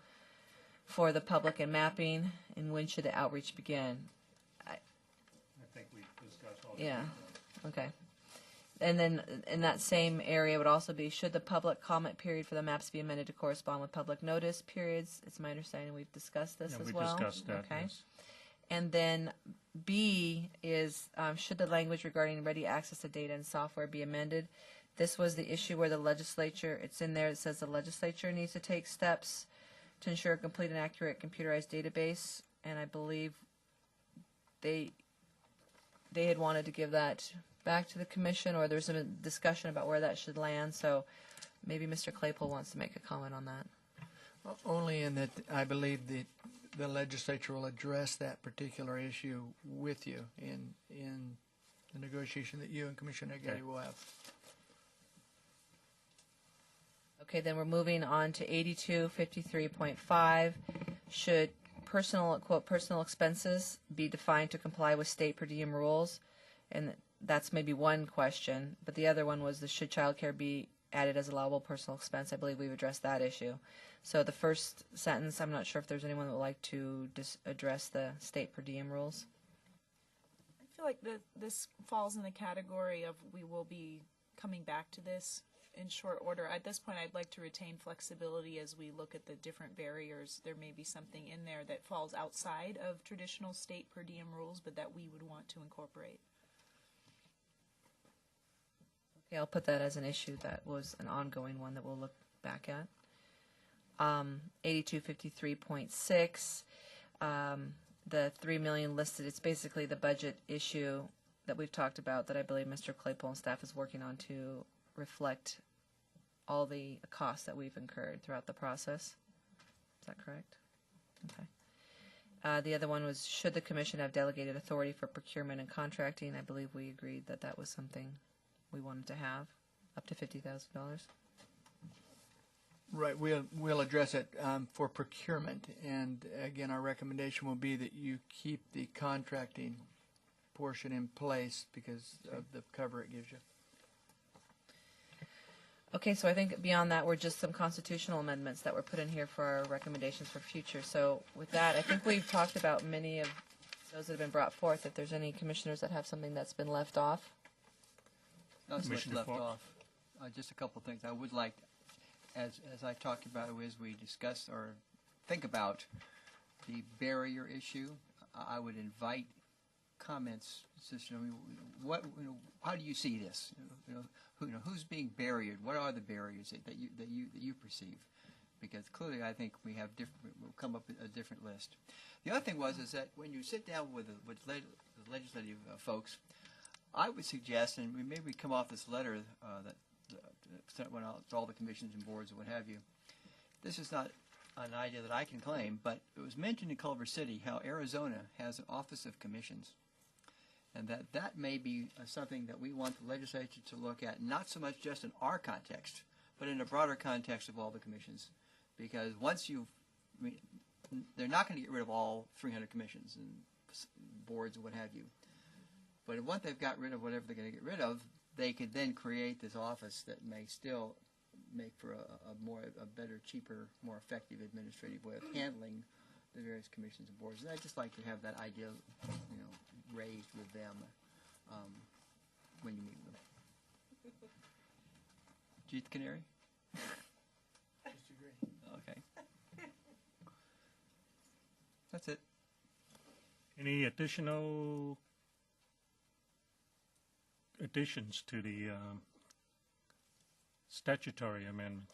for the public and mapping, and when should the outreach begin? I think we discussed all Yeah, okay. And then in that same area would also be, should the public comment period for the maps be amended to correspond with public notice periods? It's my understanding we've discussed this as we well. discussed that, Okay. yes. And then B is, should the language regarding ready access to data and software be amended? This was the issue where the legislature, it's in there, it says the legislature needs to take steps to ensure a complete and accurate computerized database, and I believe they had wanted to give that back to the commission, or there's a discussion about where that should land, so maybe Mr. Claypool wants to make a comment on that. Only in that I believe the legislature will address that particular issue with you in the negotiation that you and Commissioner Getty will have. Okay, then we're moving on to 8253.5. Should personal, quote, personal expenses be defined to comply with state per diem rules? And that's maybe one question, but the other one was should childcare be added as allowable personal expense? I believe we've addressed that issue. So the first sentence, I'm not sure if there's anyone that would like to address the state per diem rules. I feel like this falls in the category of we will be coming back to this in short order. At this point, I'd like to retain flexibility as we look at the different barriers. There may be something in there that falls outside of traditional state per diem rules, but that we would want to incorporate. Okay, I'll put that as an issue that was an ongoing one that we'll look back at. 8253.6, the $3 million listed, it's basically the budget issue that we've talked about that I believe Mr. Claypool and staff is working on to reflect all the costs that we've incurred throughout the process. Is that correct? Okay. The other one was, should the commission have delegated authority for procurement and contracting? I believe we agreed that that was something we wanted to have, up to $50,000. Right, we'll address it for procurement, and again, our recommendation will be that you keep the contracting portion in place because of the cover it gives you. Okay, so I think beyond that, were just some constitutional amendments that were put in here for our recommendations for future. So with that, I think we've talked about many of those that have been brought forth. If there's any commissioners that have something that's been left off. Not so much Commissioner left Fox? off. Just a couple of things. I would like, as I talked about, as we discuss or think about the barrier issue, I would invite comments. How do you see this? Who's being barriered? What are the barriers that you perceive? Because clearly, I think we have we'll come up with a different list. The other thing is that when you sit down with the legislative folks, I would suggest, and maybe we come off this letter that went out to all the commissions and boards and what have you. This is not an idea that I can claim, but it was mentioned in Culver City how Arizona has an Office of Commissions, and that may be something that we want the legislature to look at, not so much just in our context, but in a broader context of all the commissions, because they're not going to get rid of all 300 commissions and boards and what have you. But once they've got rid of whatever they're going to get rid of, they could then create this office that may still make for a better, cheaper, more effective administrative way of handling the various commissions and boards. And I'd just like to have that idea, raised with them when you meet with them. Jeet the Canary? Disagree. Okay. That's it. Any additional additions to the statutory amendment?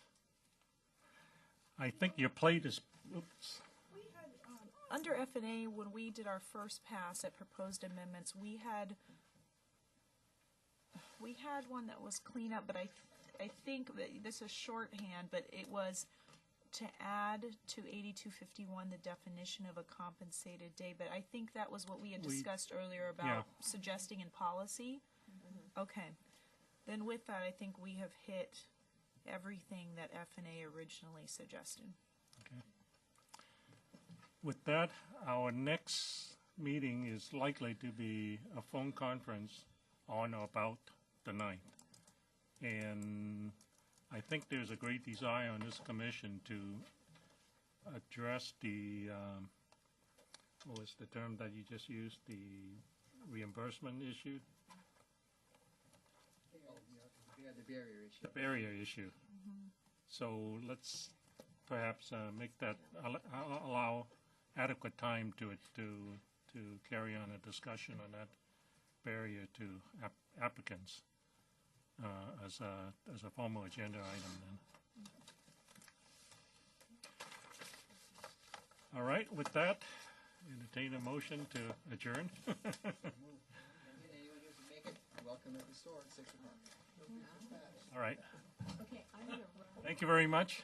I think your plate is, oops. We had, under F&A, when we did our first pass at proposed amendments, we had one that was cleanup, but I think that this is shorthand, but it was to add to 8251 the definition of a compensated day, but I think that was what we had discussed earlier about suggesting in policy. Okay. Then with that, I think we have hit everything that F&A originally suggested. Okay. With that, our next meeting is likely to be a phone conference on or about the 9th. And I think there's a great desire on this commission to address the, what was the term that you just used, the reimbursement issue? The barrier issue. The barrier issue. So let's perhaps make that, allow adequate time to carry on a discussion on that barrier to applicants as a formal agenda item then. All right, with that, entertain a motion to adjourn. Anyone who can make it, welcome at the store at 6 o'clock. All right. Okay, I'm gonna run. Thank you very much.